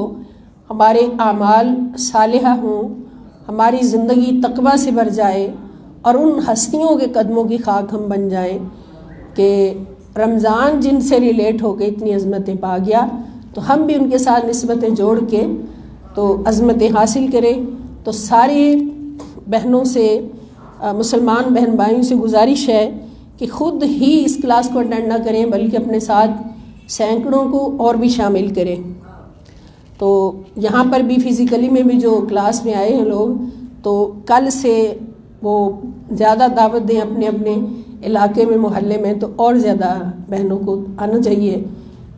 ہمارے اعمال صالحہ ہوں، ہماری زندگی تقویٰ سے بھر جائے، اور ان ہستیوں کے قدموں کی خاک ہم بن جائیں کہ رمضان جن سے ریلیٹ ہو کے اتنی عظمتیں پا گیا، تو ہم بھی ان کے ساتھ نسبتیں جوڑ کے تو عظمتیں حاصل کریں۔ تو ساری بہنوں سے، مسلمان بہن بھائیوں سے گزارش ہے کہ خود ہی اس کلاس کو اٹینڈ نہ کریں بلکہ اپنے ساتھ سینکڑوں کو اور بھی شامل کریں۔ تو یہاں پر بھی فزیکلی میں بھی جو کلاس میں آئے ہیں لوگ، تو کل سے وہ زیادہ دعوت دیں اپنے اپنے علاقے میں، محلے میں، تو اور زیادہ بہنوں کو آنا چاہیے۔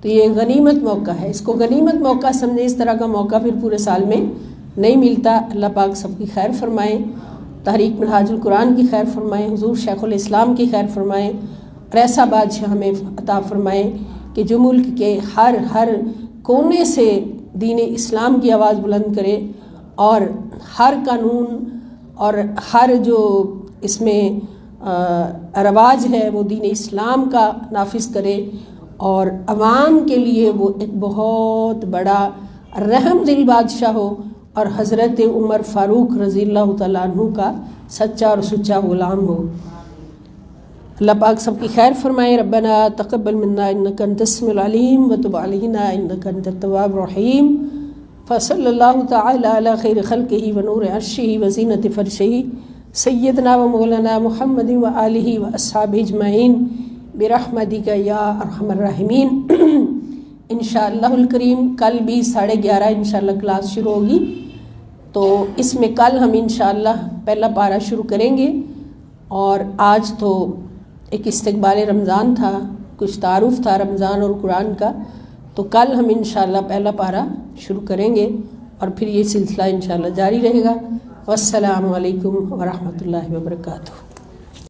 تو یہ غنیمت موقع ہے، اس کو غنیمت موقع سمجھیں، اس طرح کا موقع پھر پورے سال میں نہیں ملتا۔ اللہ پاک سب کی خیر فرمائیں، تحریک منہاج القرآن کی خیر فرمائیں، حضور شیخ الاسلام کی خیر فرمائیں، اور ایسا بادشاہ ہمیں عطا فرمائیں کہ جو ملک کے ہر کونے سے دین اسلام کی آواز بلند کرے، اور ہر قانون اور ہر جو اس میں رواج ہے وہ دین اسلام کا نافذ کرے، اور عوام کے لیے وہ ایک بہت بڑا رحم دل بادشاہ ہو، اور حضرت عمر فاروق رضی اللہ تعالیٰ عنہ کا سچا اور سچا غلام ہو۔ اللہ پاک سب کی خیر فرمائے۔ ربنا تقبل منا انک انت السمیع العلیم وتب علینا انک انت التواب الرحیم، فصلی اللہ تعالی علی خیر خلقہ ونور عرشہ وزینۃ فرشہ سیدنا و مولانا محمد و آلہ و اصحابہ اجمعین برحمتک یا ارحم الراحمین۔ انشاءاللہ الکریم کل بھی 11:30 انشاءاللہ کلاس شروع ہوگی، تو اس میں کل ہم انشاءاللہ پہلا پارہ شروع کریں گے، اور آج تو ایک استقبال رمضان تھا، کچھ تعارف تھا رمضان اور قرآن کا، تو کل ہم انشاءاللہ پہلا پارہ شروع کریں گے، اور پھر یہ سلسلہ انشاءاللہ جاری رہے گا۔ والسلام علیکم ورحمۃ اللہ وبرکاتہ۔